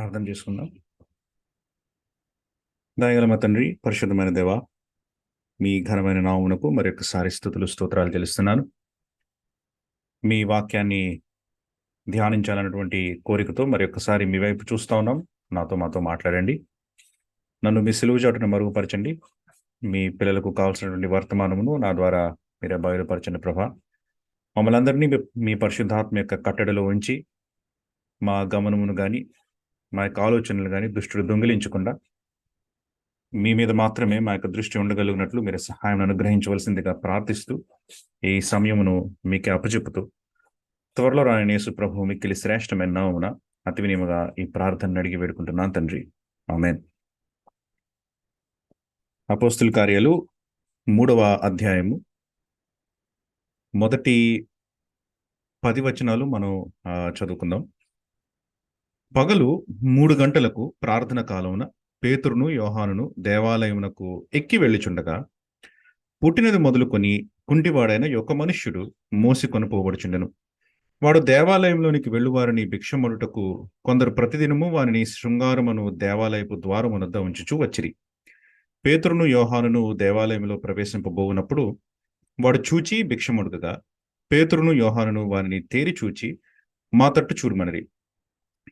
ప్రార్థన చేసుకుందాం. దయగల మా తండ్రి, పరిశుద్ధమైన దేవ, మీ ఘనమైన నామమునకు మరొకసారి స్తుతులు స్తోత్రాలు చెల్లిస్తున్నాను. మీ వాక్యాన్ని ధ్యానించాలన్నటువంటి కోరికతో మరొకసారి మీ వైపు చూస్తా ఉన్నాం. మాతో మాట్లాడండి. నన్ను మీ సిలువ చాటును మరుగుపరచండి. మీ పిల్లలకు కావాల్సినటువంటి వర్తమానమును నా ద్వారా మీరే బయలుపరచండి ప్రభా. మమ్మల్ని అందరినీ మీ పరిశుద్ధాత్మ యొక్క కట్టడిలో ఉంచి మా గమనమును కానీ మా యొక్క ఆలోచనలు కానీ దుష్టుడు దొంగిలించకుండా మీ మీద మాత్రమే మా యొక్క దృష్టి ఉండగలిగినట్లు మీరు సహాయం అనుగ్రహించవలసిందిగా ప్రార్థిస్తూ ఈ సమయమును మీకే అప్పచెప్పుతూ త్వరలో రాని యేసు ప్రభు మిక్కిలి శ్రేష్టమైన నామమున అతి వినయముగా ఈ ప్రార్థనను అడిగి వేడుకుంటున్నాను తండ్రి, ఆమేన్. అపోస్తుల కార్యాలు 3వ అధ్యాయము మొదటి 10 వచనాలు మనం చదువుకుందాం. పగలు 3 గంటలకు ప్రార్థన కాలమున పేతురును యోహానును దేవాలయమునకు ఎక్కి వెళ్ళుచుండగా పుట్టినది మొదలుకొని కుంటివాడైన ఒక మనుష్యుడు మోసికొని పోబడుచుండెను. వాడు దేవాలయంలోనికి వెళ్ళువారిని భిక్షమొడుటకు కొందరు ప్రతిదినము వారిని శృంగారమును దేవాలయపు ద్వారమునొద్ద ఉంచుచూ వచ్చిరి. పేతురును యోహానును దేవాలయంలో ప్రవేశింపబోవునప్పుడు వాడు చూచి భిక్షమొడుగగా పేతురును యోహానును వారిని తేరి చూచి మా తట్టు చూడమనిరి.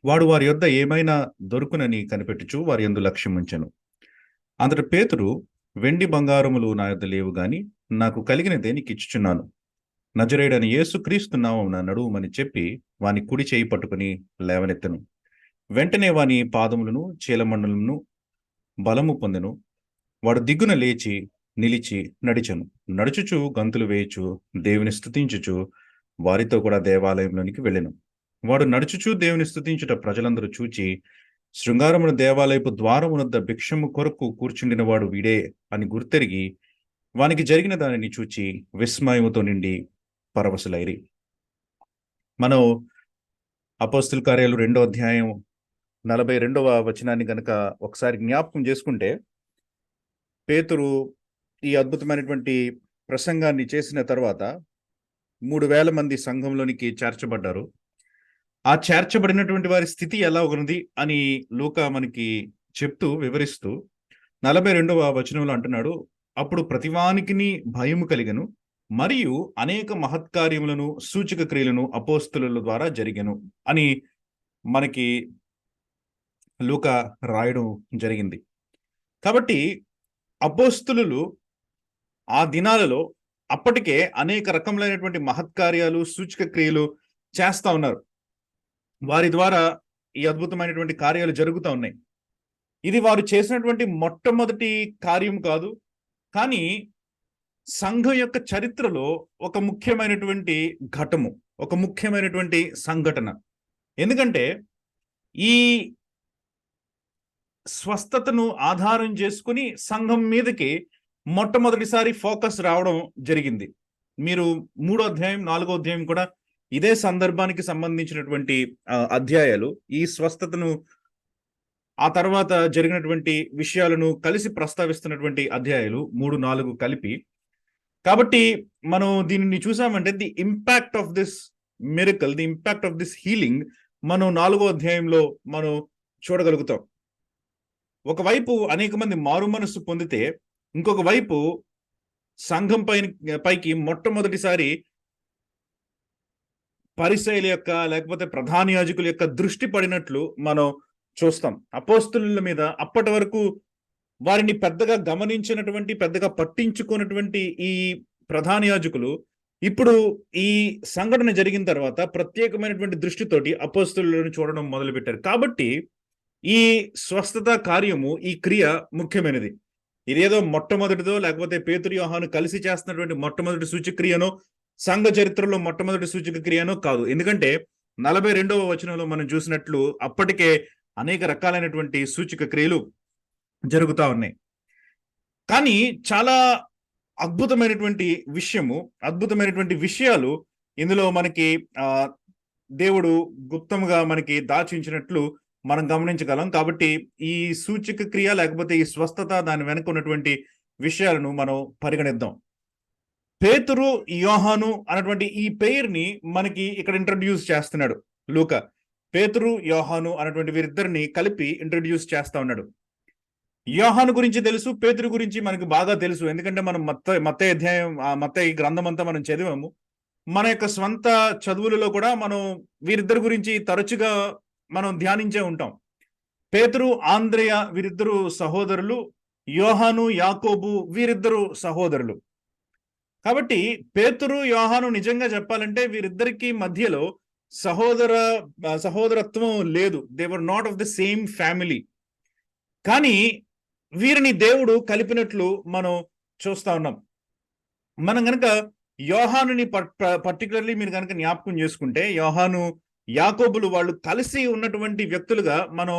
వాడు వారి యొద్ద ఏమైనా దొరుకునని కనిపెట్టుచు వారి యందు లక్ష్యం ఉంచెను. అంతట పేతురు, వెండి బంగారములు నా యొద్ద లేవు గాని నాకు కలిగినదే నీకు ఇచ్చుచున్నాను. నజరేయుడైన యేసుక్రీస్తు నామమున నడువుమని చెప్పి వాని కుడి చేయి పట్టుకుని లేవనెత్తెను. వెంటనే వాని పాదములను చీలమండలను బలము పొందెను. వాడు దిగ్గున లేచి నిలిచి నడిచెను. నడుచుచు గంతులు వేయుచు దేవుని స్తుతించుచు వారితో కూడా దేవాలయంలోనికి వెళ్ళెను. వాడు నడుచుచూ దేవుని స్తుతించుట ప్రజలందరూ చూచి శృంగారమున దేవాలయపు ద్వారమునొద్ద భిక్షము కొరకు కూర్చుండిన వాడు వీడే అని గుర్తెరిగి వానికి జరిగిన దానిని చూచి విస్మయముతో నిండి పరవశులైరి. మనం అపోస్తుల కార్యాలు 2వ అధ్యాయం 42వ వచనాన్ని గనక ఒకసారి జ్ఞాపకం చేసుకుంటే, పేతురు ఈ అద్భుతమైనటువంటి ప్రసంగాన్ని చేసిన తర్వాత 3,000 మంది సంఘంలోనికి చేర్చబడ్డారు. ఆ చేర్చబడినటువంటి వారి స్థితి ఎలా ఉన్నది అని లూకా మనకి చెప్తూ వివరిస్తూ 42వ వచనంలో అంటున్నాడు, అప్పుడు ప్రతివానికిని భయము కలిగెను మరియు అనేక మహత్కార్యములను సూచక క్రియలను అపోస్తుల ద్వారా జరిగెను అని మనకి లూకా రాయడం జరిగింది. కాబట్టి అపోస్తులు ఆ దినాలలో అప్పటికే అనేక రకములైనటువంటి మహత్కార్యాలు సూచక క్రియలు చేస్తా ఉన్నారు. వారి ద్వారా ఈ అద్భుతమైనటువంటి కార్యాలు జరుగుతూ ఉన్నాయి. ఇది వారు చేసినటువంటి మొట్టమొదటి కార్యం కాదు, కానీ సంఘం యొక్క చరిత్రలో ఒక ముఖ్యమైనటువంటి ఘట్టము, ఒక ముఖ్యమైనటువంటి సంఘటన. ఎందుకంటే ఈ స్వస్థతను ఆధారం చేసుకుని సంఘం మీదకి మొట్టమొదటిసారి ఫోకస్ రావడం జరిగింది. మీరు 3వ అధ్యాయం 4వ అధ్యాయం కూడా ఇదే సందర్భానికి సంబంధించినటువంటి అధ్యాయాలు. ఈ స్వస్థతను ఆ తర్వాత జరిగినటువంటి విషయాలను కలిసి ప్రస్తావిస్తున్నటువంటి అధ్యాయాలు 3, 4 కలిపి. కాబట్టి మనం దీనిని చూసామంటే the impact of this miracle, the impact of this healing మనం 4వ అధ్యాయంలో మనం చూడగలుగుతాం. ఒకవైపు అనేక మంది మారు మనస్సు పొందితే, ఇంకొక వైపు సంఘం పైకి మొట్టమొదటిసారి పరిసయ్యుల యొక్క లేకపోతే ప్రధాన యాజకుల యొక్క దృష్టి పడినట్లు మనం చూస్తాం. అపోస్తుల మీద అప్పటి వరకు వారిని పెద్దగా గమనించినటువంటి, పెద్దగా పట్టించుకున్నటువంటి ఈ ప్రధాన యాజకులు ఇప్పుడు ఈ సంఘటన జరిగిన తర్వాత ప్రత్యేకమైనటువంటి దృష్టితోటి అపోస్తులను చూడడం మొదలుపెట్టారు. కాబట్టి ఈ స్వస్థత కార్యము, ఈ క్రియ ముఖ్యమైనది. ఇదేదో మొట్టమొదటిదో లేకపోతే పేతురు యోహాను కలిసి చేస్తున్నటువంటి మొట్టమొదటి సూచక్రియనో సంఘ చరిత్రలో మొట్టమొదటి సూచక క్రియనో కాదు. ఎందుకంటే 42వ వచనంలో మనం చూసినట్లు అప్పటికే అనేక రకాలైనటువంటి సూచక క్రియలు జరుగుతూ ఉన్నాయి. కానీ చాలా అద్భుతమైనటువంటి విషయాలు ఇందులో మనకి దేవుడు గుప్తంగా మనకి దాచించినట్లు మనం గమనించగలం. కాబట్టి ఈ సూచక క్రియ లేకపోతే ఈ స్వస్థత, దాని వెనక ఉన్నటువంటి విషయాలను మనం పరిగణిద్దాం. పేతురు, యోహాను అన్నటువంటి ఈ పేరుని మనకి ఇక్కడ ఇంట్రడ్యూస్ చేస్తున్నాడు లూకా. పేతురు యోహాను అన్నటువంటి వీరిద్దరిని కలిపి ఇంట్రడ్యూస్ చేస్తా ఉన్నాడు. యోహాను గురించి తెలుసు, పేతురు గురించి మనకు బాగా తెలుసు. ఎందుకంటే మనం మత్తయి అధ్యాయం, మత్తయి గ్రంథం అంతా మనం చదివాము. మన యొక్క స్వంత చదువులలో కూడా మనం వీరిద్దరి గురించి తరచుగా మనం ధ్యానించే ఉంటాం. పేతురు, ఆంద్రేయ వీరిద్దరు సహోదరులు, యోహాను, యాకోబు వీరిద్దరు సహోదరులు. కాబట్టి పేతురు, యోహాను నిజంగా చెప్పాలంటే వీరిద్దరికి మధ్యలో సహోదరత్వం లేదు. They were not of the same family. కానీ వీరిని దేవుడు కలిపినట్లు మనం చూస్తా ఉన్నాం. మనం గనక యోహానుని పర్టికులర్లీ మీరు కనుక జ్ఞాపకం చేసుకుంటే, యోహాను, యాకోబులు వాళ్ళు కలిసి ఉన్నటువంటి వ్యక్తులుగా మనం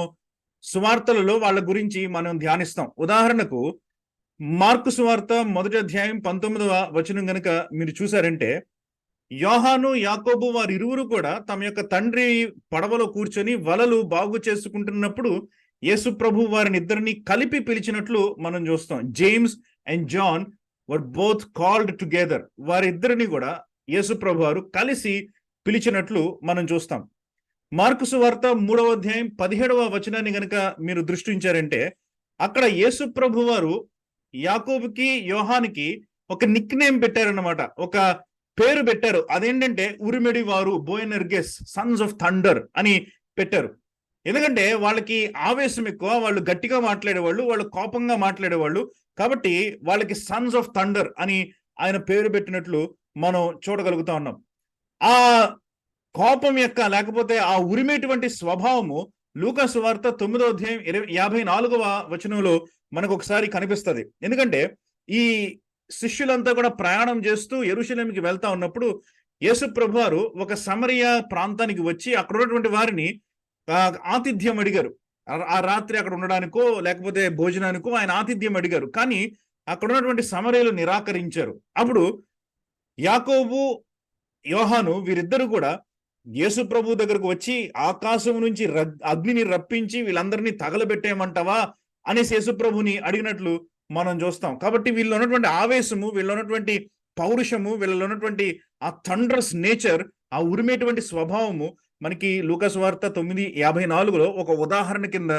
సువార్తలలో వాళ్ళ గురించి మనం ధ్యానిస్తాం. ఉదాహరణకు మార్కు సువార్త 1వ అధ్యాయం 19వ వచనం గనక మీరు చూసారంటే, యోహాను, యాకోబు వారిరువురు కూడా తమ యొక్క తండ్రి పడవలో కూర్చొని వలలు బాగు చేసుకుంటున్నప్పుడు యేసు ప్రభు వారిని ఇద్దరిని కలిపి పిలిచినట్లు మనం చూస్తాం. James and John were both called together. వారిద్దరిని కూడా యేసు ప్రభు వారు కలిసి పిలిచినట్లు మనం చూస్తాం. మార్కు సువార్త 3వ అధ్యాయం 17వ వచనాన్ని గనక మీరు దృష్టించారంటే, అక్కడ యేసు ప్రభు వారు యాకోబుకి, యోహానికి ఒక నిక్ నేమ్ పెట్టారన్నమాట, ఒక పేరు పెట్టారు. అదేంటంటే ఉరిమెడి వారు, బోయనెర్గెస్, సన్స్ ఆఫ్ థండర్ అని పెట్టారు. ఎందుకంటే వాళ్ళకి ఆవేశం ఎక్కువ, వాళ్ళు గట్టిగా మాట్లాడేవాళ్ళు, వాళ్ళు కోపంగా మాట్లాడేవాళ్ళు. కాబట్టి వాళ్ళకి సన్స్ ఆఫ్ థండర్ అని ఆయన పేరు పెట్టినట్లు మనం చూడగలుగుతా ఉన్నాం. ఆ కోపం యొక్క లేకపోతే ఆ ఉరిమేటువంటి స్వభావము లూకా సువార్త 9వ అధ్యాయం 54వ వచనంలో మనకు ఒకసారి కనిపిస్తుంది. ఎందుకంటే ఈ శిష్యులంతా కూడా ప్రయాణం చేస్తూ యెరూషలేముకి వెళ్తా ఉన్నప్పుడు యేసు ప్రభువారు ఒక సమరయ ప్రాంతానికి వచ్చి అక్కడ ఉన్నటువంటి వారిని ఆతిథ్యం అడిగారు. ఆ రాత్రి అక్కడ ఉండడానికో లేకపోతే భోజనానికో ఆయన ఆతిథ్యం అడిగారు. కానీ అక్కడ ఉన్నటువంటి సమరయులు నిరాకరించారు. అప్పుడు యాకోబు, యోహాను వీరిద్దరు కూడా యేసు ప్రభు దగ్గరకు వచ్చి ఆకాశం నుంచి అగ్నిని రప్పించి వీళ్ళందరినీ తగలబెట్టేయమంటావా అనేసి యేసు ప్రభుని అడిగినట్లు మనం చూస్తాం. కాబట్టి వీళ్ళు ఉన్నటువంటి ఆవేశము, వీళ్ళు ఉన్నటువంటి పౌరుషము, వీళ్ళలో ఉన్నటువంటి ఆ థండరస్ నేచర్, ఆ ఉరిమేటువంటి స్వభావము మనకి లూకా సువార్త 9:54లో ఒక ఉదాహరణ కింద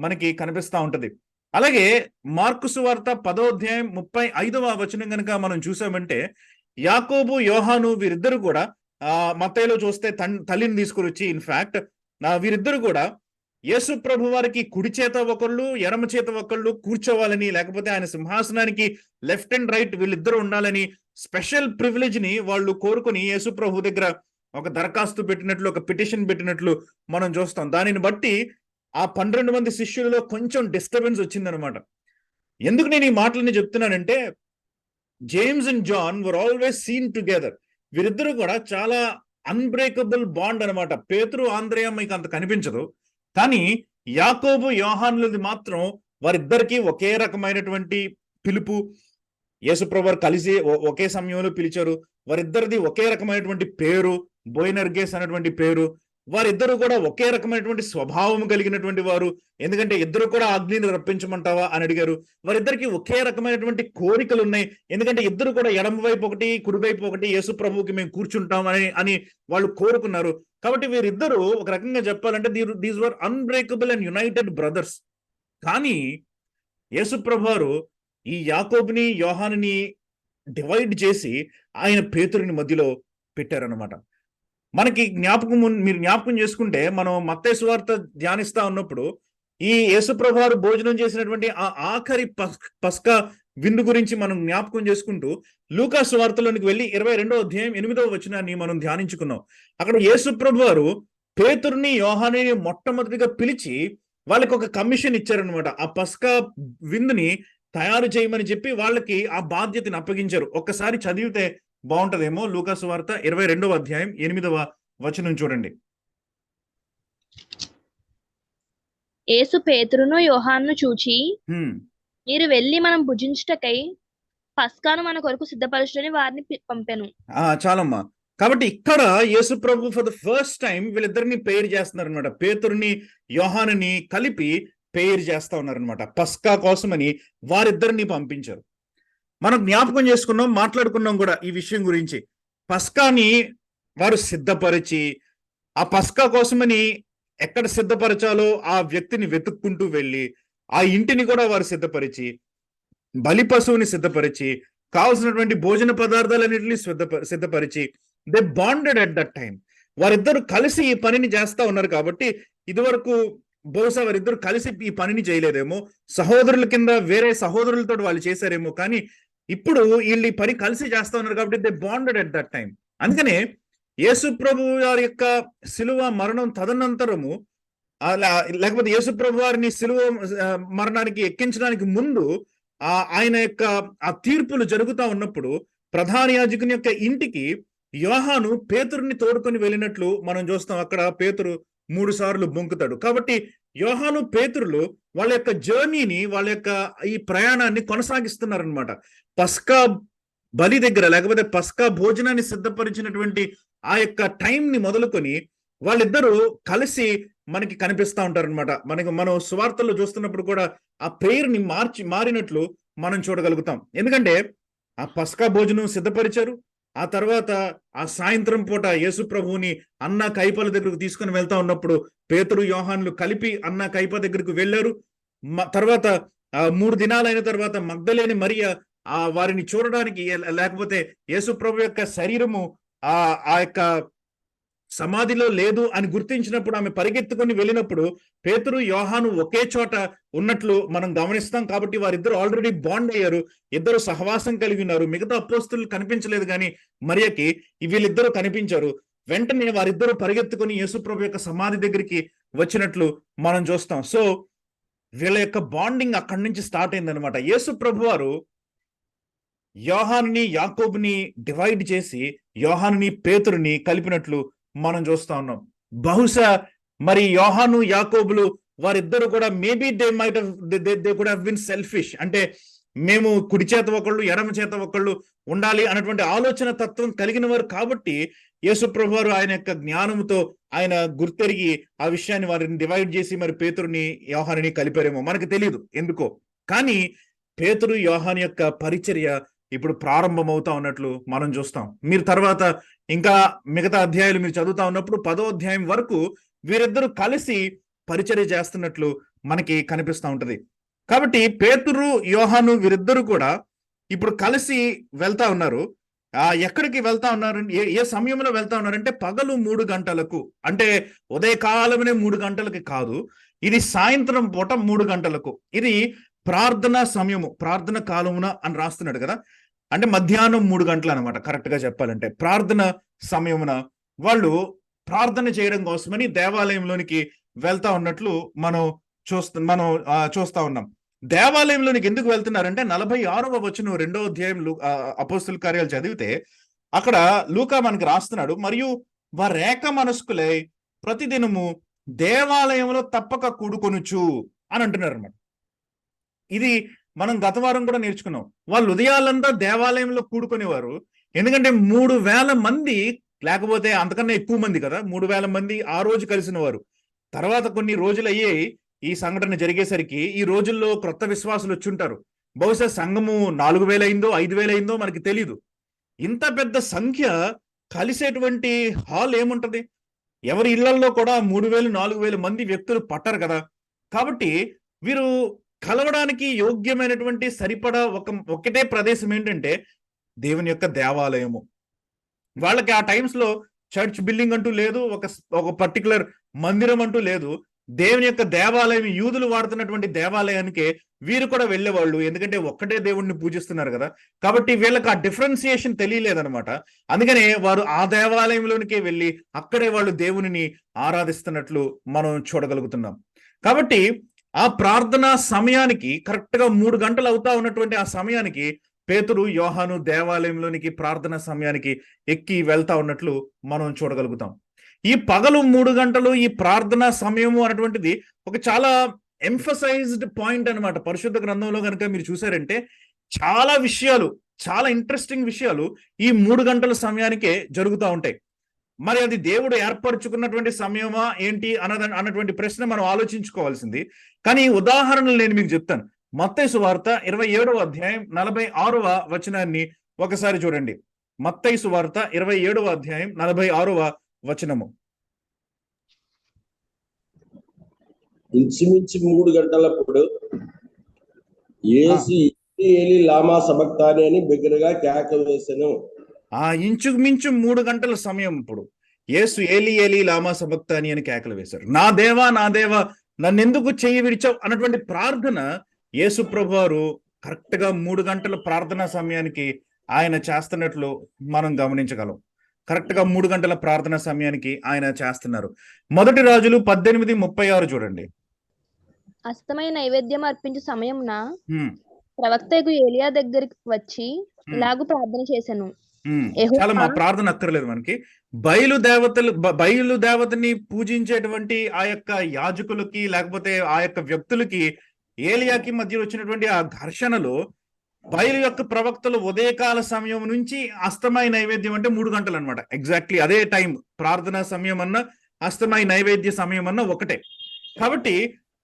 మనకి కనిపిస్తా ఉంటది. అలాగే మార్కు సువార్త 10వ అధ్యాయం 35వ వచనం కనుక మనం చూసామంటే, యాకోబు, యోహాను వీరిద్దరు కూడా మత్తయిలో చూస్తే తల్లిని తీసుకుని వచ్చి ఇన్ఫాక్ట్ వీరిద్దరు కూడా యేసు ప్రభు వారికి కుడి చేత ఒకళ్ళు, ఎడమ చేత ఒకళ్ళు కూర్చోవాలని, లేకపోతే ఆయన సింహాసనానికి లెఫ్ట్ అండ్ రైట్ వీళ్ళిద్దరు ఉండాలని స్పెషల్ ప్రివిలేజ్ ని వాళ్ళు కోరుకుని యేసు ప్రభు దగ్గర ఒక దరఖాస్తు పెట్టినట్లు, ఒక పిటిషన్ పెట్టినట్లు మనం చూస్తాం. దానిని బట్టి ఆ 12 మంది శిష్యులలో కొంచెం డిస్టర్బెన్స్ వచ్చిందనమాట. ఎందుకు నేను ఈ మాటలని చెప్తున్నానంటే, James and John were always seen together. వీరిద్దరు కూడా చాలా అన్బ్రేకబుల్ బాండ్ అనమాట. పేతురు, ఆంద్రేయ మీకు అంత కనిపించదు, కానీ యాకోబు, యోహానులది మాత్రం వారిద్దరికి ఒకే రకమైనటువంటి పిలుపు. యేసుప్రభు వారు కలిసి ఒకే సమయంలో పిలిచారు. వారిద్దరిది ఒకే రకమైనటువంటి పేరు, బోయనెర్గెస్ అనేటువంటి పేరు. వారిద్దరు కూడా ఒకే రకమైనటువంటి స్వభావం కలిగినటువంటి వారు. ఎందుకంటే ఇద్దరు కూడా అగ్నిని రప్పించమంటావా అని అడిగారు. వారిద్దరికి ఒకే రకమైనటువంటి కోరికలు ఉన్నాయి. ఎందుకంటే ఇద్దరు కూడా ఎడమ వైపు ఒకటి, కుడివైపు ఒకటి యేసు ప్రభువుకి మేము కూర్చుంటాం అని వాళ్ళు కోరుకున్నారు. కాబట్టి వీరిద్దరూ ఒక రకంగా చెప్పాలంటే these were unbreakable and United brothers. కానీ యేసు ప్రభు వారు ఈ యాకోబుని, యోహానుని డివైడ్ చేసి ఆయన పేతురుని మధ్యలో పెట్టారనమాట. మనకి మీరు జ్ఞాపకం చేసుకుంటే, మనం మత్తయి సువార్త ధ్యానిస్తా ఉన్నప్పుడు ఈ యేసు ప్రభు వారు భోజనం చేసినటువంటి ఆ ఆఖరి పస్కా విందు గురించి మనం జ్ఞాపకం చేసుకుంటూ లూకా సువార్తలోనికి వెళ్ళి 22వ అధ్యాయం 8వ వచనాన్ని మనం ధ్యానించుకున్నాం. అక్కడ యేసు ప్రభు వారు పేతురుని, యోహానుని మొట్టమొదటిగా పిలిచి వాళ్ళకి ఒక కమిషన్ ఇచ్చారనమాట. ఆ పస్కా విందుని తయారు చేయమని చెప్పి వాళ్ళకి ఆ బాధ్యతను అప్పగించారు. ఒక్కసారి చదివితే బాగుంటదేమో. లూకా సువార్త 22వ అధ్యాయం 8వ వచనం చూడండి. యేసు పేతురును, యోహానును చూచి, మీరు వెళ్ళి మనం భుజించుటకై పస్కాను మన కొరకు సిద్ధపరచుటని వారిని పంపాను. చాలమ్మా. కాబట్టి ఇక్కడ యేసు ప్రభు ఫర్ ద ఫస్ట్ టైం వీళ్ళిద్దరిని పేరు చేస్తున్నారు అనమాట. పేతురుని, యోహానుని కలిపి పేరు చేస్తా ఉన్నారనమాట. పస్కా కోసమని వారిద్దరిని పంపించారు. మనం జ్ఞాపకం చేసుకున్నాం, మాట్లాడుకున్నాం కూడా ఈ విషయం గురించి. పస్కాని వారు సిద్ధపరిచి ఆ పస్కా కోసమని ఎక్కడ సిద్ధపరచాలో ఆ వ్యక్తిని వెతుక్కుంటూ వెళ్ళి ఆ ఇంటిని కూడా వారు సిద్ధపరిచి, బలి పశువుని సిద్ధపరిచి, కావలసినటువంటి భోజన పదార్థాలన్నింటినీ సిద్ధపరిచి, they bonded at that time. వారిద్దరు కలిసి ఈ పనిని చేస్తా ఉన్నారు. కాబట్టి ఇదివరకు బహుశా వారిద్దరు కలిసి ఈ పనిని చేయలేదేమో, సహోదరుల కింద వేరే సహోదరులతో వాళ్ళు చేశారేమో, కానీ ఇప్పుడు వీళ్ళు ఈ పని కలిసి చేస్తా ఉన్నారు కాబట్టి they bonded at that time. అందుకనే యేసు ప్రభు వారి యొక్క శిలువ మరణం తదనంతరము, లేకపోతే యేసు ప్రభు వారిని శిలువ మరణానికి ఎక్కించడానికి ముందు ఆయన యొక్క ఆ తీర్పులు జరుగుతూ ఉన్నప్పుడు ప్రధాన యాజకుని యొక్క ఇంటికి యోహాను పేతురుని తోడుకొని వెళ్ళినట్లు మనం చూస్తాం. అక్కడ పేతురు 3 సార్లు బొంకుతాడు. కాబట్టి యోహాను పేతురులు వాళ్ళ యొక్క జర్నీని, వాళ్ళ యొక్క ఈ ప్రయాణాన్ని కొనసాగిస్తున్నారనమాట. పస్కా బలి దగ్గర, లేకపోతే పస్కా భోజనాన్ని సిద్ధపరిచినటువంటి ఆ యొక్క టైంని మొదలుకొని వాళ్ళిద్దరూ కలిసి మనకి కనిపిస్తూ ఉంటారనమాట. మనం సువార్తల్లో చూస్తున్నప్పుడు కూడా ఆ ప్రేయర్ని మారినట్లు మనం చూడగలుగుతాం. ఎందుకంటే ఆ పస్కా భోజనం సిద్ధపరిచారు. ఆ తర్వాత ఆ సాయంత్రం పూట యేసు ప్రభువుని అన్న కైపల దగ్గరకు తీసుకుని వెళ్తా ఉన్నప్పుడు పేతురు యోహానులు కలిపి అన్న కైప దగ్గరకు వెళ్ళారు. తర్వాత 3 దినాలైన తర్వాత మగ్దలేని మరియ వారిని చూడడానికి, లేకపోతే యేసు ప్రభు యొక్క శరీరము ఆ యొక్క సమాధిలో లేదు అని గుర్తించినప్పుడు ఆమె పరిగెత్తుకొని వెళ్ళినప్పుడు పేతురు యోహాను ఒకే చోట ఉన్నట్లు మనం గమనిస్తాం. కాబట్టి వారిద్దరు ఆల్రెడీ బాండ్ అయ్యారు, ఇద్దరు సహవాసం కలిగి ఉన్నారు. మిగతా అపోస్తులు కనిపించలేదు, కానీ మరియకి వీళ్ళిద్దరూ కనిపించారు. వెంటనే వారిద్దరూ పరిగెత్తుకొని యేసుప్రభు యొక్క సమాధి దగ్గరికి వచ్చినట్లు మనం చూస్తాం. సో వీళ్ళ యొక్క బాండింగ్ అక్కడి నుంచి స్టార్ట్ అయిందనమాట. యేసుప్రభు వారు యోహానుని యాకోబుని డివైడ్ చేసి యోహానుని పేతురుని కలిపినట్లు మనం చూస్తా ఉన్నాం. బహుశా మరి యోహాను యాకోబులు వారిద్దరు కూడా maybe they could have been selfish. అంటే మేము కుడి చేత ఒకళ్ళు, ఎడమ చేత ఒకళ్ళు ఉండాలి అన్నటువంటి ఆలోచన తత్వం కలిగిన వారు. కాబట్టి యేసుప్రభు వారు ఆయన యొక్క జ్ఞానంతో ఆయన గుర్తెరిగి ఆ విషయాన్ని వారిని డివైడ్ చేసి మరి పేతురుని యోహానుని కలిపారేమో, మనకు తెలియదు ఎందుకో. కానీ పేతురు యోహాను యొక్క పరిచర్య ఇప్పుడు ప్రారంభమవుతా ఉన్నట్లు మనం చూస్తాం. మీరు తర్వాత ఇంకా మిగతా అధ్యాయాలు మీరు చదువుతా ఉన్నప్పుడు 10వ అధ్యాయం వరకు వీరిద్దరూ కలిసి పరిచర్య చేస్తున్నట్లు మనకి కనిపిస్తూ ఉంటది. కాబట్టి పేతురు యోహాను వీరిద్దరూ కూడా ఇప్పుడు కలిసి వెళ్తా ఉన్నారు. ఎక్కడికి వెళ్తా ఉన్నారు, ఏ సమయంలో వెళ్తా ఉన్నారంటే పగలు 3 గంటలకు, అంటే ఉదయకాలమనే 3 గంటలకి కాదు, ఇది సాయంత్రం పూట 3 గంటలకు. ఇది ప్రార్థనా సమయము, ప్రార్థన కాలమున అని రాస్తున్నాడు కదా, అంటే మధ్యాహ్నం 3 గంటలు అనమాట. కరెక్ట్ గా చెప్పాలంటే ప్రార్థన సమయమున వాళ్ళు ప్రార్థన చేయడం కోసమని దేవాలయంలోనికి వెళ్తా ఉన్నట్లు మనం చూస్తా ఉన్నాం. దేవాలయంలోనికి ఎందుకు వెళ్తున్నారంటే 46వ వచనం 2వ అధ్యాయం అపోస్తుల కార్యాలు చదివితే అక్కడ లూకా మనకి రాస్తున్నాడు, మరియు వారేక మనస్కులై ప్రతిదినము దేవాలయంలో తప్పక కూడుకొనుచు అని అంటున్నారు అన్నమాట. ఇది మనం గత వారం కూడా నేర్చుకున్నాం. వాళ్ళు ఉదయాలంతా దేవాలయంలో కూడుకునేవారు. ఎందుకంటే 3000 మంది, లేకపోతే అంతకన్నా ఎక్కువ మంది కదా, 3000 మంది ఆ రోజు కలిసిన వారు. తర్వాత కొన్ని రోజులు అయ్యాయి ఈ సంఘటన జరిగేసరికి. ఈ రోజుల్లో క్రొత్త విశ్వాసులు వచ్చుంటారు. బహుశా సంఘము 4000 అయిందో 5000 అయిందో మనకి తెలీదు. ఇంత పెద్ద సంఖ్య కలిసేటువంటి హాల్ ఏముంటది? ఎవరి ఇళ్లలో కూడా 3000 4000 మంది వ్యక్తులు పట్టరు కదా. కాబట్టి వీరు కలవడానికి యోగ్యమైనటువంటి సరిపడా ఒకటే ప్రదేశం ఏంటంటే దేవుని యొక్క దేవాలయము. వాళ్ళకి ఆ టైమ్స్ లో చర్చ్ బిల్డింగ్ అంటూ లేదు, ఒక పర్టికులర్ మందిరం అంటూ లేదు. దేవుని యొక్క దేవాలయం, యూదులు వాడుతున్నటువంటి దేవాలయానికే వీరు కూడా వెళ్ళేవాళ్ళు. ఎందుకంటే ఒక్కటే దేవుణ్ణి పూజిస్తున్నారు కదా. కాబట్టి వీళ్ళకి ఆ డిఫరెన్సియేషన్ తెలియలేదనమాట. అందుకనే వారు ఆ దేవాలయంలోనికే వెళ్ళి అక్కడే వాళ్ళు దేవునిని ఆరాధిస్తున్నట్లు మనం చూడగలుగుతున్నాం. కాబట్టి ఆ ప్రార్థనా సమయానికి కరెక్ట్ గా 3 గంటలు అవుతా ఉన్నటువంటి ఆ సమయానికి పేతురు యోహాను దేవాలయంలోనికి ప్రార్థనా సమయానికి ఎక్కి వెళ్తా ఉన్నట్లు మనం చూడగలుగుతాం. ఈ పగలు 3 గంటలు ఈ ప్రార్థనా సమయము అనేటువంటిది ఒక చాలా ఎంఫసైజ్డ్ పాయింట్ అనమాట. పరిశుద్ధ గ్రంథంలో కనుక మీరు చూసారంటే చాలా విషయాలు, చాలా ఇంట్రెస్టింగ్ విషయాలు ఈ 3 గంటల సమయానికే జరుగుతూ ఉంటాయి. మరి అది దేవుడు ఏర్పరచుకున్నటువంటి సమయమా ఏంటి అన్నటువంటి ప్రశ్న మనం ఆలోచించుకోవాల్సింది. కానీ ఉదాహరణలు నేను మీకు చెప్తాను. మత్తయి సువార్త 27వ అధ్యాయం 46వ వచనాన్ని ఒకసారి చూడండి. మత్తయి సువార్త 27వ అధ్యాయం 46వ వచనము. ఇంచుమించు 3 గంటలప్పుడు యేసు ఏలి లామా సబక్తాని అని బిగ్గరగా కేక వేసెను. ఇంచుమించు 3 గంటల సమయం. ఇప్పుడు యేసు ఏలి ఏలి లామా సబక్తాని అని కేకలు వేశారు. నా దేవా నా దేవా నన్నెందుకు చెయ్యి విడిచావు అన్నటువంటి ప్రార్థన యేసు ప్రభువారు కరెక్ట్ గా 3 గంటల ప్రార్థనా సమయానికి ఆయన చేస్తున్నట్లు మనం గమనించగలం. కరెక్ట్ గా 3 గంటల ప్రార్థనా సమయానికి ఆయన చేస్తున్నారు. మొదటి రాజులు 18:36 చూడండి. అస్తమయ నైవేద్యం అర్పించే సమయమున ప్రవక్తకు ఏలియా దగ్గరికి వచ్చి ఇలాగు ప్రార్థన చేశాను. చాలా మా ప్రార్థన అక్కర్లేదు మనకి. బయలు దేవతని పూజించేటువంటి ఆ యొక్క యాజకులకి లేకపోతే ఆ యొక్క వ్యక్తులకి ఏలియాకి మధ్య వచ్చినటువంటి ఆ ఘర్షణలో బయలు యొక్క ప్రవక్తలు ఉదయకాల సమయం నుంచి అస్తమయ నైవేద్యం అంటే 3 గంటలు అనమాట. ఎగ్జాక్ట్లీ అదే టైం. ప్రార్థనా సమయం అన్న అస్తమయ నైవేద్య సమయం అన్న ఒకటే. కాబట్టి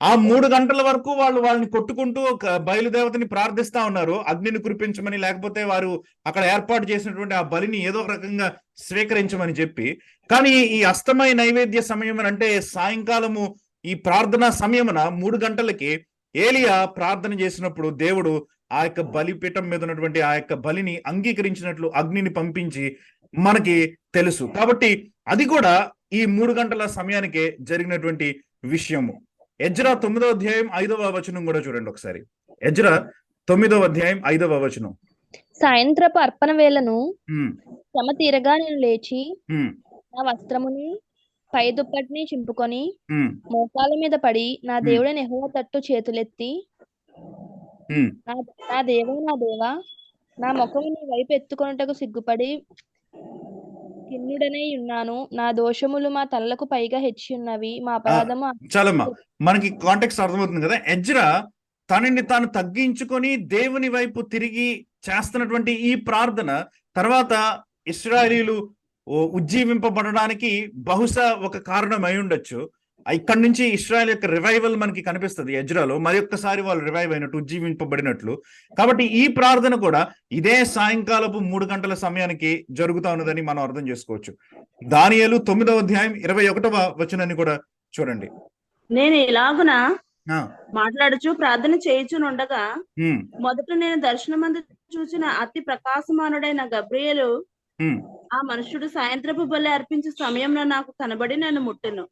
ఆ 3 గంటల వరకు వాళ్ళని కొట్టుకుంటూ బయలుదేవతని ప్రార్థిస్తా ఉన్నారు, అగ్నిని కురిపించమని, లేకపోతే వారు అక్కడ ఏర్పాటు చేసినటువంటి ఆ బలిని ఏదో ఒక రకంగా స్వీకరించమని చెప్పి. కానీ ఈ అస్తమయ నైవేద్య సమయం అంటే సాయంకాలము ఈ ప్రార్థనా సమయమున 3 గంటలకి ఏలియా ప్రార్థన చేసినప్పుడు దేవుడు ఆ యొక్క బలిపీఠం మీద ఉన్నటువంటి ఆ యొక్క బలిని అంగీకరించినట్లు అగ్నిని పంపించి మనకి తెలుసు. కాబట్టి అది కూడా ఈ 3 గంటల సమయానికే జరిగినటువంటి విషయము. ఎజ్రా 9వ అధ్యాయం 5వ వచనం కూడా చూడండి ఒకసారి. ఎజ్రా 9వ అధ్యాయం 5వ వచనం. సాయంత్రపు అర్పణ వేళను శ్రమ తీరగా నేను లేచి నా వస్త్రముని పై దుప్పటిని చింపుకొని మోకాల మీద పడి నా దేవుడైన యెహోవా తట్టు చేతులెత్తి నా దేవా నా ముఖము నీ వైపు ఎత్తుకొనుటకు సిగ్గుపడి కిన్నుడనై ఉన్నాను. నా దోషములు మా తలలకు పైగా హెచ్చి ఉన్నవి, మా అపరాధము. చాలమ్మా, మనకి కాంటెక్స్ట్ అర్థమవుతుంది కదా. ఎజ్రా తనని తాను తగ్గించుకొని దేవుని వైపు తిరిగి చేస్తున్నటువంటి ఈ ప్రార్థన తర్వాత ఇశ్రాయేలీయులు ఉజ్జీవింపబడడానికి బహుశా ఒక కారణం అయి ఉండొచ్చు. ఇక్కడ నుంచి ఇశ్రాయేల్ యొక్క రివైవల్ మనకి కనిపిస్తుంది ఎజ్రాలో. మరి ఒక్కసారి వాళ్ళు రివైవ్ అయినట్టు, ఉజ్జీవింపబడినట్లు. కాబట్టి ఈ ప్రార్థన కూడా ఇదే సాయంకాలపు 3 గంటల సమయానికి జరుగుతా ఉన్నదని మనం అర్థం చేసుకోవచ్చు. దానియేలు 9వ అధ్యాయం 21వ వచనాన్ని కూడా చూడండి. నేను ఇలాగున మాట్లాడుచు ప్రార్థన చేయుచునుండగా మొదట నేను దర్శనమందు చూసిన అతి ప్రకాశమానుడైన గబ్రియేలు ఆ మనుషుడు సాయంత్రపు బలి అర్పించే సమయంలో నాకు కనబడి నేను ముట్టెను.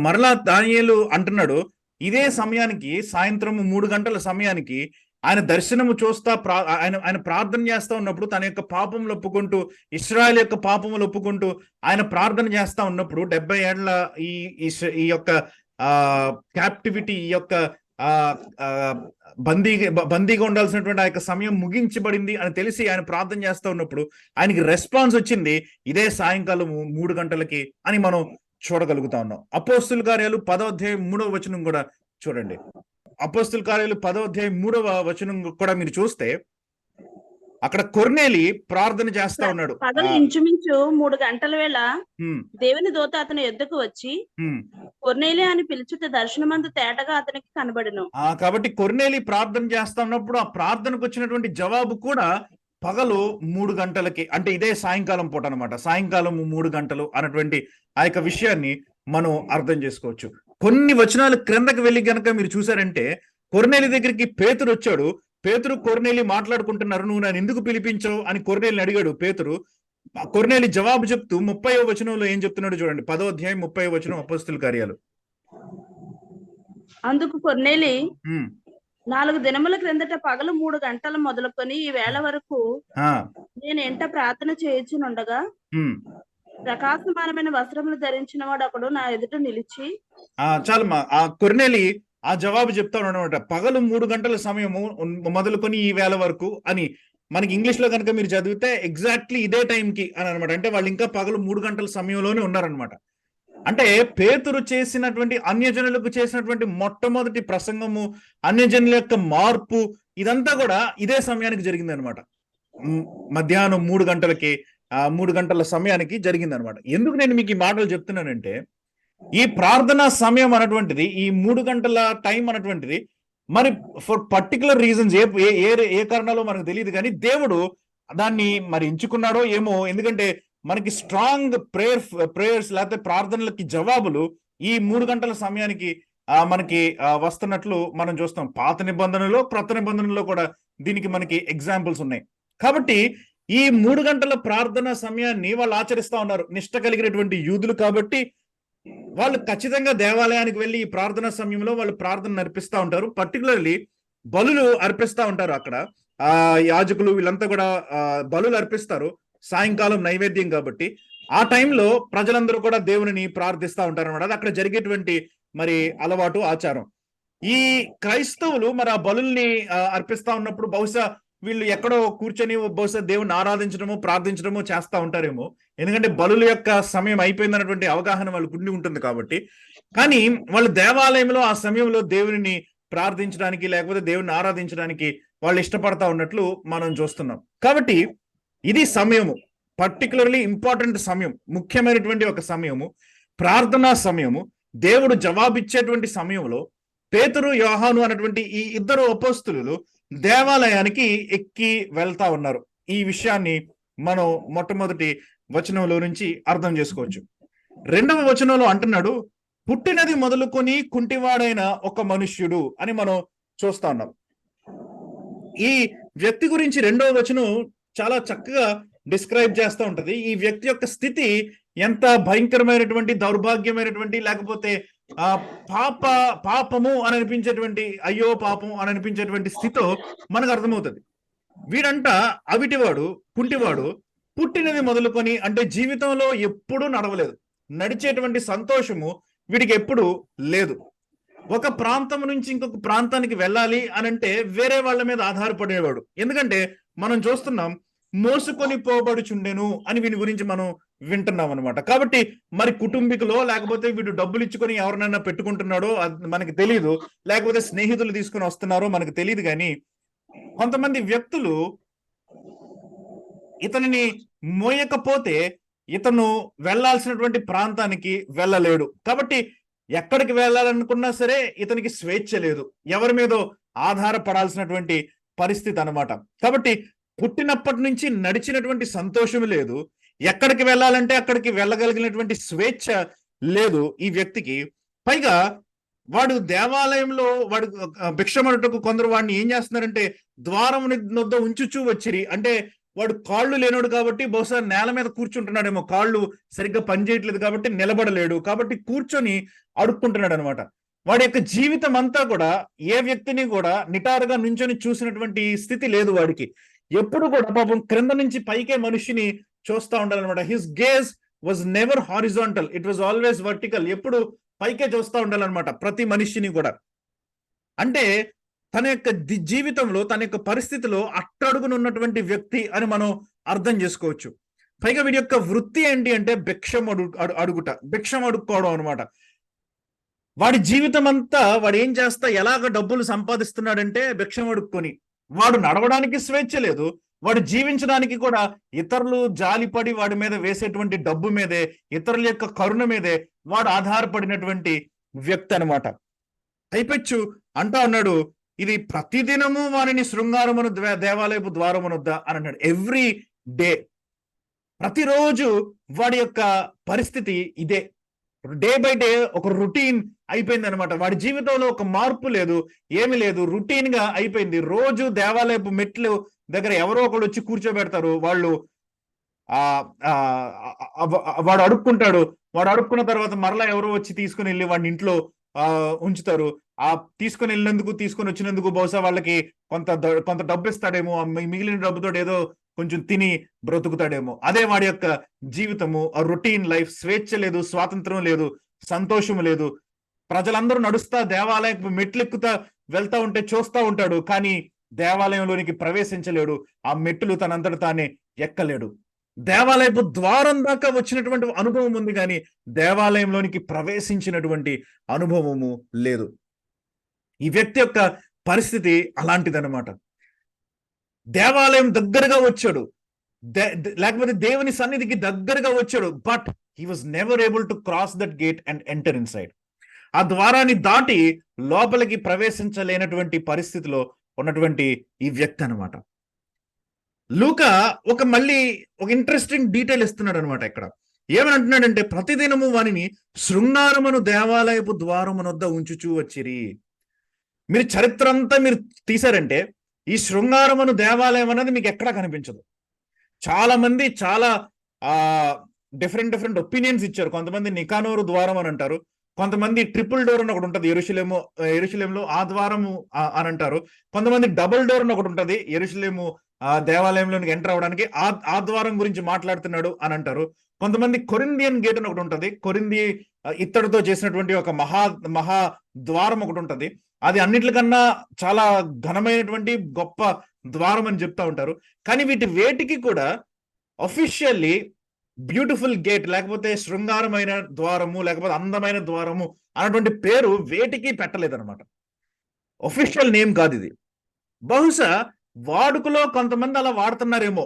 మరలా దానియేలు అంటున్నాడు, ఇదే సమయానికి సాయంత్రం 3 గంటల సమయానికి ఆయన దర్శనము చూస్తా ఆయన ప్రార్థన చేస్తా ఉన్నప్పుడు తన యొక్క పాపములు ఒప్పుకుంటూ, ఇశ్రాయేల్ యొక్క పాపములు ఒప్పుకుంటూ ఆయన ప్రార్థన చేస్తా ఉన్నప్పుడు 70 ఏళ్ల ఈ యొక్క క్యాప్టివిటీ, ఈ యొక్క బందీగా ఉండాల్సినటువంటి ఆ యొక్క సమయం ముగించబడింది అని తెలిసి ఆయన ప్రార్థన చేస్తూ ఉన్నప్పుడు ఆయనకి రెస్పాన్స్ వచ్చింది ఇదే సాయంకాలం 3 గంటలకి అని మనం చూడగలుగుతా ఉన్నాం. అపోస్తుల కార్యాలు 10వ అధ్యాయం 3వ వచనం కూడా చూడండి. అపోస్తుల కార్యాలు 10వ అధ్యాయం 3వ వచనం కూడా మీరు చూస్తే అక్కడ కొర్నేలి ప్రార్థన చేస్తా ఉన్నాడు. పగలు ఇంచుమించు 3 గంటల వేళ దేవుని దూత అతని ఎద్దుకు వచ్చి కొర్నేలి అని పిలుచుట దర్శనమందు తేటగా అతనికి కనబడెను. కాబట్టి కొర్నేలి ప్రార్థన చేస్తా ఉన్నప్పుడు ఆ ప్రార్థనకు వచ్చినటువంటి జవాబు కూడా పగలు 3 గంటలకి, అంటే ఇదే సాయంకాలం పూట అనమాట. సాయంకాలం 3 గంటలు అన్నటువంటి ఆ యొక్క విషయాన్ని మనం అర్థం చేసుకోవచ్చు. కొన్ని వచనాలు క్రిందకి వెళ్ళి గనక మీరు చూసారంటే కొర్నేలి దగ్గరికి పేతురు వచ్చాడు. పేతురు కొర్నేలి మాట్లాడుకుంటున్నారు, నువ్వు నన్ను ఎందుకు పిలిపించావు అని కొర్నేలిని అడిగాడు పేతురు. కొర్నేలి జవాబు చెప్తూ 30వ వచనంలో ఏం చెప్తున్నాడు చూడండి. 10వ అధ్యాయం 30వ వచనం అపోస్తుల కార్యాలు. అందుకు కొర్నేలి 4 దినముల క్రిందట పగలు 3 గంటలు మొదలుకొని ఈ వేళ వరకు నేను ఎంట ప్రార్థన చేయుచునుండగా ప్రకాశమానమైన వస్త్రములు ధరించిన వాడు ఒకడు నా ఎదుట నిలిచి. చాలమ్మా, ఆ కొర్నేలి ఆ జవాబు చెప్తా ఉన్నాడు అనమాట. పగలు 3 గంటల సమయము మొదలుకొని ఈ వేళ వరకు అని మనకి ఇంగ్లీష్ లో కనుక మీరు చదివితే ఎగ్జాక్ట్లీ ఇదే టైంకి అని అనమాట. అంటే వాళ్ళు ఇంకా పగలు 3 గంటల సమయంలోనే ఉన్నారనమాట. అంటే పేతురు చేసినటువంటి అన్యజనులకు చేసినటువంటి మొట్టమొదటి ప్రసంగము, అన్యజనుల యొక్క మార్పు, ఇదంతా కూడా ఇదే సమయానికి జరిగింది అనమాట. మధ్యాహ్నం 3 గంటలకి 3 గంటల సమయానికి జరిగింది అనమాట. ఎందుకు నేను మీకు ఈ మాటలు చెప్తున్నానంటే ఈ ప్రార్థనా సమయం అన్నటువంటిది, ఈ 3 గంటల టైం అన్నటువంటిది మరి ఫర్ పర్టికులర్ రీజన్స్ ఏ కారణాలో మనకు తెలియదు, కానీ దేవుడు దాన్ని మరి ఎంచుకున్నాడో ఏమో. ఎందుకంటే మనకి స్ట్రాంగ్ ప్రేయర్స్ లేకపోతే ప్రార్థనలకి జవాబులు ఈ 3 గంటల సమయానికి మనకి వస్తున్నట్లు మనం చూస్తాం. పాత నిబంధనలో, క్రొత్త నిబంధనలో కూడా దీనికి మనకి ఎగ్జాంపుల్స్ ఉన్నాయి. కాబట్టి ఈ 3 గంటల ప్రార్థన సమయాన్ని వాళ్ళు ఆచరిస్తా ఉన్నారు. నిష్ట కలిగినటువంటి యూదులు కాబట్టి వాళ్ళు ఖచ్చితంగా దేవాలయానికి వెళ్ళి ఈ ప్రార్థన సమయంలో వాళ్ళు ప్రార్థన అర్పిస్తూ ఉంటారు. పర్టికులర్లీ బలులు అర్పిస్తూ ఉంటారు. అక్కడ యాజకులు వీళ్ళంతా కూడా బలులు అర్పిస్తారు సాయంకాలం నైవేద్యం కాబట్టి. ఆ టైంలో ప్రజలందరూ కూడా దేవుని ప్రార్థిస్తూ ఉంటారు అన్నమాట. అది అక్కడ జరిగేటువంటి మరి అలవాటు, ఆచారం. ఈ క్రైస్తవులు మరి ఆ బలుల్ని అర్పిస్తా ఉన్నప్పుడు బహుశా వీళ్ళు ఎక్కడో కూర్చొని బహుశా దేవుని ఆరాధించడము, ప్రార్థించడము చేస్తూ ఉంటారేమో. ఎందుకంటే బలుల యొక్క సమయం అయిపోయిందన్నటువంటి అవగాహన వాళ్ళకు ఉండి ఉంటుంది కాబట్టి. కానీ వాళ్ళు దేవాలయంలో ఆ సమయంలో దేవుని ప్రార్థించడానికి లేకపోతే దేవుని ఆరాధించడానికి వాళ్ళు ఇష్టపడతా ఉన్నట్లు మనం చూస్తున్నాం. కాబట్టి ఇది సమయము, పర్టికులర్లీ ఇంపార్టెంట్ సమయం, ముఖ్యమైనటువంటి ఒక సమయము, ప్రార్థనా సమయము. దేవుడు జవాబిచ్చేటువంటి సమయంలో పేతురు, యోహాను అన్నటువంటి ఈ ఇద్దరు అపోస్తలులు దేవాలయానికి ఎక్కి వెళ్తా ఉన్నారు. ఈ విషయాన్ని మనం మొట్టమొదటి వచనంలో నుంచి అర్థం చేసుకోవచ్చు. 2వ వచనంలో అంటున్నాడు, పుట్టినది మొదలుకొని కుంటివాడైన ఒక మనుష్యుడు అని మనం చూస్తా ఉన్నాం. ఈ వ్యక్తి గురించి 2వ వచనం చాలా చక్కగా డిస్క్రైబ్ చేస్తూ ఉంటది. ఈ వ్యక్తి యొక్క స్థితి ఎంత భయంకరమైనటువంటి, దౌర్భాగ్యమైనటువంటి, లేకపోతే పాపము అని అనిపించేటువంటి, అయ్యో పాపం అని అనిపించేటువంటి స్థితితో మనకు అర్థమవుతుంది. వీడంట అవిటివాడు, కుంటివాడు, పుట్టినది మొదలుకొని, అంటే జీవితంలో ఎప్పుడూ నడవలేదు. నడిచేటువంటి సంతోషము వీడికి ఎప్పుడు లేదు. ఒక ప్రాంతం నుంచి ఇంకొక ప్రాంతానికి వెళ్ళాలి అనంటే వేరే వాళ్ళ మీద ఆధారపడేవాడు. ఎందుకంటే మనం చూస్తున్నాం, మోసుకొని పోబడుచుండెను అని వీని గురించి మనం వింటున్నాం అనమాట. కాబట్టి మరి కుటుంబీకులో, లేకపోతే వీడు డబ్బులు ఇచ్చుకొని ఎవరినైనా పెట్టుకుంటున్నాడో మనకి తెలియదు, లేకపోతే స్నేహితులు తీసుకుని వస్తున్నారో మనకు తెలియదు. కానీ కొంతమంది వ్యక్తులు ఇతనిని మోయకపోతే ఇతను వెళ్లాల్సినటువంటి ప్రాంతానికి వెళ్ళలేడు. కాబట్టి ఎక్కడికి వెళ్ళాలనుకున్నా సరే ఇతనికి స్వేచ్ఛ లేదు, ఎవరి మీదో ఆధారపడాల్సినటువంటి పరిస్థితి అన్నమాట. కాబట్టి పుట్టినప్పటి నుంచి నడిచినటువంటి సంతోషం లేదు, ఎక్కడికి వెళ్ళాలంటే అక్కడికి వెళ్ళగలిగినటువంటి స్వేచ్ఛ లేదు ఈ వ్యక్తికి. పైగా వాడు దేవాలయంలో వాడు భిక్షమడుటకు కొందరు వాడిని ఏం చేస్తున్నారంటే ద్వారం నొద్ద ఉంచుచూ వచ్చిరి. అంటే వాడు కాళ్ళు లేనోడు కాబట్టి బహుశా నేల మీద కూర్చుంటున్నాడేమో, కాళ్ళు సరిగ్గా పనిచేయట్లేదు కాబట్టి నిలబడలేడు, కాబట్టి కూర్చొని అడుక్కుంటున్నాడు అనమాట. వాడి యొక్క జీవితం అంతా కూడా ఏ వ్యక్తిని కూడా నిటారుగా నుంచొని చూసినటువంటి స్థితి లేదు వాడికి. ఎప్పుడు కూడా పాపం క్రింద నుంచి పైకే మనిషిని చూస్తూ ఉండాలన్నమాట. His gauge was never horizontal, it was always vertical. ఎప్పుడు పైకే చూస్తూ ఉండాలన్నమాట ప్రతి మనిషిని కూడా. అంటే తన యొక్క జీవితంలో, తన యొక్క పరిస్థితిలో అట్టడుగునున్నటువంటి వ్యక్తి అని మనం అర్థం చేసుకోవచ్చు. పైగా వీడి యొక్క వృత్తి ఏంటి అంటే భిక్షం అడుక్కోవడం అనమాట. వాడి జీవితం అంతా వాడు ఏం చేస్తా, ఎలాగ డబ్బులు సంపాదిస్తున్నాడంటే భిక్షం అడుక్కొని. వాడు నడవడానికి స్వేచ్ఛ లేదు, వాడు జీవించడానికి కూడా ఇతరులు జాలిపడి వాడి మీద వేసేటువంటి డబ్బు మీదే, ఇతరుల యొక్క కరుణ మీదే వాడు ఆధారపడినటువంటి వ్యక్తి అనమాట. అయిపెచ్చు అంటా ఉన్నాడు, ఇది ప్రతిదినము వారిని శృంగారమును దేవాలయపు ద్వారమునొద్ద అని అన్నాడు. ఎవ్రీ డే, ప్రతిరోజు వాడి యొక్క పరిస్థితి ఇదే. డే బై డే ఒక రొటీన్ అయిపోయింది అనమాట. వాడి జీవితంలో ఒక మార్పు లేదు, ఏమి లేదు, రొటీన్ గా అయిపోయింది. రోజు దేవాలయపు మెట్లు దగ్గర ఎవరో ఒకళ్ళు వచ్చి కూర్చోబెడతారు. వాడు అడుక్కుంటాడు. వాడు అడుక్కున్న తర్వాత మరలా ఎవరో వచ్చి తీసుకుని వెళ్ళి వాడిని ఇంట్లో ఉంచుతారు. తీసుకుని వెళ్ళినందుకు, తీసుకుని వచ్చినందుకు బహుశా వాళ్ళకి కొంత డబ్బు ఇస్తాడేమో, మిగిలిన డబ్బుతో ఏదో కొంచెం తిని బ్రతుకుతాడేమో. అదే వాడి యొక్క జీవితము, ఆ రొటీన్ లైఫ్. స్వేచ్ఛ లేదు, స్వాతంత్రం లేదు, సంతోషం లేదు. ప్రజలందరూ నడుస్తా దేవాలయం మెట్లెక్కుతా వెళ్తా ఉంటే చూస్తా ఉంటాడు, కానీ దేవాలయంలోనికి ప్రవేశించలేడు. ఆ మెట్లు తనంతట తానే ఎక్కలేడు. దేవాలయపు ద్వారం దాకా వచ్చినటువంటి అనుభవం ఉంది, కానీ దేవాలయంలోనికి ప్రవేశించినటువంటి అనుభవము లేదు. ఈ వ్యక్తి యొక్క పరిస్థితి అలాంటిదన్నమాట. దేవాలయం దగ్గరగా వచ్చాడు, లేకపోతే దేవుని సన్నిధికి దగ్గరగా వచ్చాడు, but he was never able to cross that gate and enter in side. ఆ ద్వారాన్ని దాటి లోపలికి ప్రవేశించలేనటువంటి పరిస్థితిలో ఉన్నటువంటి ఈ వ్యక్తి అనమాట. లూకా మళ్ళీ ఒక ఇంట్రెస్టింగ్ డీటెయిల్ ఇస్తున్నాడు అనమాట ఇక్కడ. ఏమని అంటున్నాడంటే ప్రతిదినము వానిని శృంగారమును దేవాలయపు ద్వారమునొద్ద ఉంచుచూ వచ్చిరి. మీరు చరిత్ర అంతా మీరు తీశారంటే ఈ శృంగారమును దేవాలయం అనేది మీకు ఎక్కడా కనిపించదు. చాలా మంది చాలా డిఫరెంట్ ఒపీనియన్స్ ఇచ్చారు. కొంతమంది నికానోరు ద్వారం అని అంటారు, కొంతమంది ట్రిపుల్ డోర్ అని ఒకటి ఉంటుంది యెరూషలేములో ఆ ద్వారము అని అంటారు, కొంతమంది డబుల్ డోర్ అని ఒకటి ఉంటుంది యెరూషలేము దేవాలయంలోనికి ఎంటర్ అవ్వడానికి ఆ ద్వారం గురించి మాట్లాడుతున్నాడు అని అంటారు. కొంతమంది కొరింథియన్ గేట్ అని ఒకటి ఉంటుంది, కొరింథీ ఇత్తడితో చేసినటువంటి ఒక మహా ద్వారం ఒకటి ఉంటుంది, అది అన్నిటికన్నా చాలా ఘనమైనటువంటి గొప్ప ద్వారం అని చెప్తా ఉంటారు. కానీ వేటికి కూడా అఫీషియల్లీ బ్యూటిఫుల్ గేట్ లేకపోతే శృంగారమైన ద్వారము లేకపోతే అందమైన ద్వారము అన్నటువంటి పేరు వేటికి పెట్టలేదన్నమాట. అఫీషియల్ నేమ్ కాదు ఇది. బహుశా వాడుకలో కొంతమంది అలా వాడుతున్నారేమో,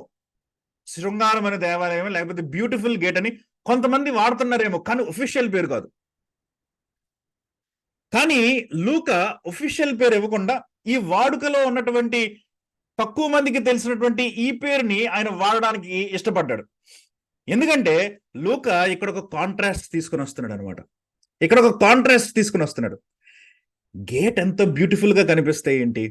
శృంగారం అనే దేవాలయం లేకపోతే బ్యూటిఫుల్ గేట్ అని కొంతమంది వాడుతున్నారేమో, కానీ అఫీషియల్ పేరు కాదు. కానీ లూకా అఫీషియల్ పేరు ఇవ్వకుండా ఈ వాడుకలో ఉన్నటువంటి తక్కువ మందికి తెలిసినటువంటి ఈ పేరుని ఆయన వాడడానికి ఇష్టపడ్డాడు. ఎందుకంటే లూకా ఇక్కడ ఒక కాంట్రాస్ట్ తీసుకుని వస్తున్నాడు. గేట్ ఎంత బ్యూటిఫుల్ గా కనిపిస్తే ఏంటి,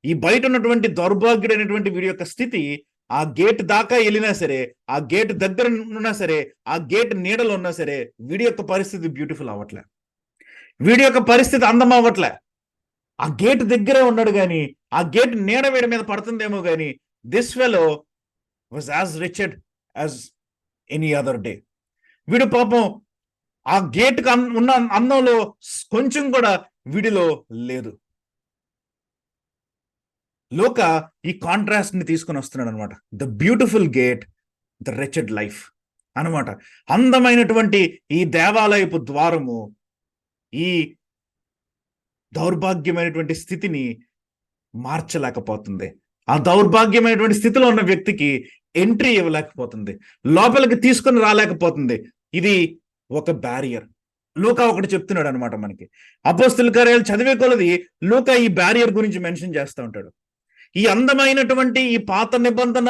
ఈ బయట ఉన్నటువంటి దౌర్భాగ్యుడైనటువంటి వీడి యొక్క స్థితి ఆ గేట్ దాకా వెళ్ళినా సరే, ఆ గేట్ దగ్గర ఉన్నా సరే, ఆ గేట్ నీడలో ఉన్నా సరే వీడి యొక్క పరిస్థితి బ్యూటిఫుల్ అవ్వట్లే, వీడి యొక్క పరిస్థితి అందం అవ్వట్లే. ఆ గేట్ దగ్గరే ఉన్నాడు కానీ ఆ గేట్ నీడ వీడి మీద పడుతుందేమో కానీ this fellow was as రిచెడ్ as any other day. వీడు పాపం ఆ గేట్కి ఉన్న అందంలో కొంచెం కూడా వీడిలో లేదు. లూకా ఈ కాంట్రాస్ట్ ని తీసుకొని వస్తున్నాడు అనమాట. The beautiful gate, the రిచెడ్ life అనమాట. అందమైనటువంటి ఈ దేవాలయపు ద్వారము ఈ దౌర్భాగ్యమైనటువంటి స్థితిని మార్చలేకపోతుంది. ఆ దౌర్భాగ్యమైనటువంటి స్థితిలో ఉన్న వ్యక్తికి ఎంట్రీ ఇవ్వలేకపోతుంది, లోపలికి తీసుకొని రాలేకపోతుంది. ఇది ఒక బ్యారియర్. లూకా ఒకటి చెప్తున్నాడు అనమాట మనకి. అపోస్తుల కార్యాలు చదివే కొలది లూకా ఈ బ్యారియర్ గురించి మెన్షన్ చేస్తూ ఉంటాడు. ఈ అందమైనటువంటి ఈ పాత నిబంధన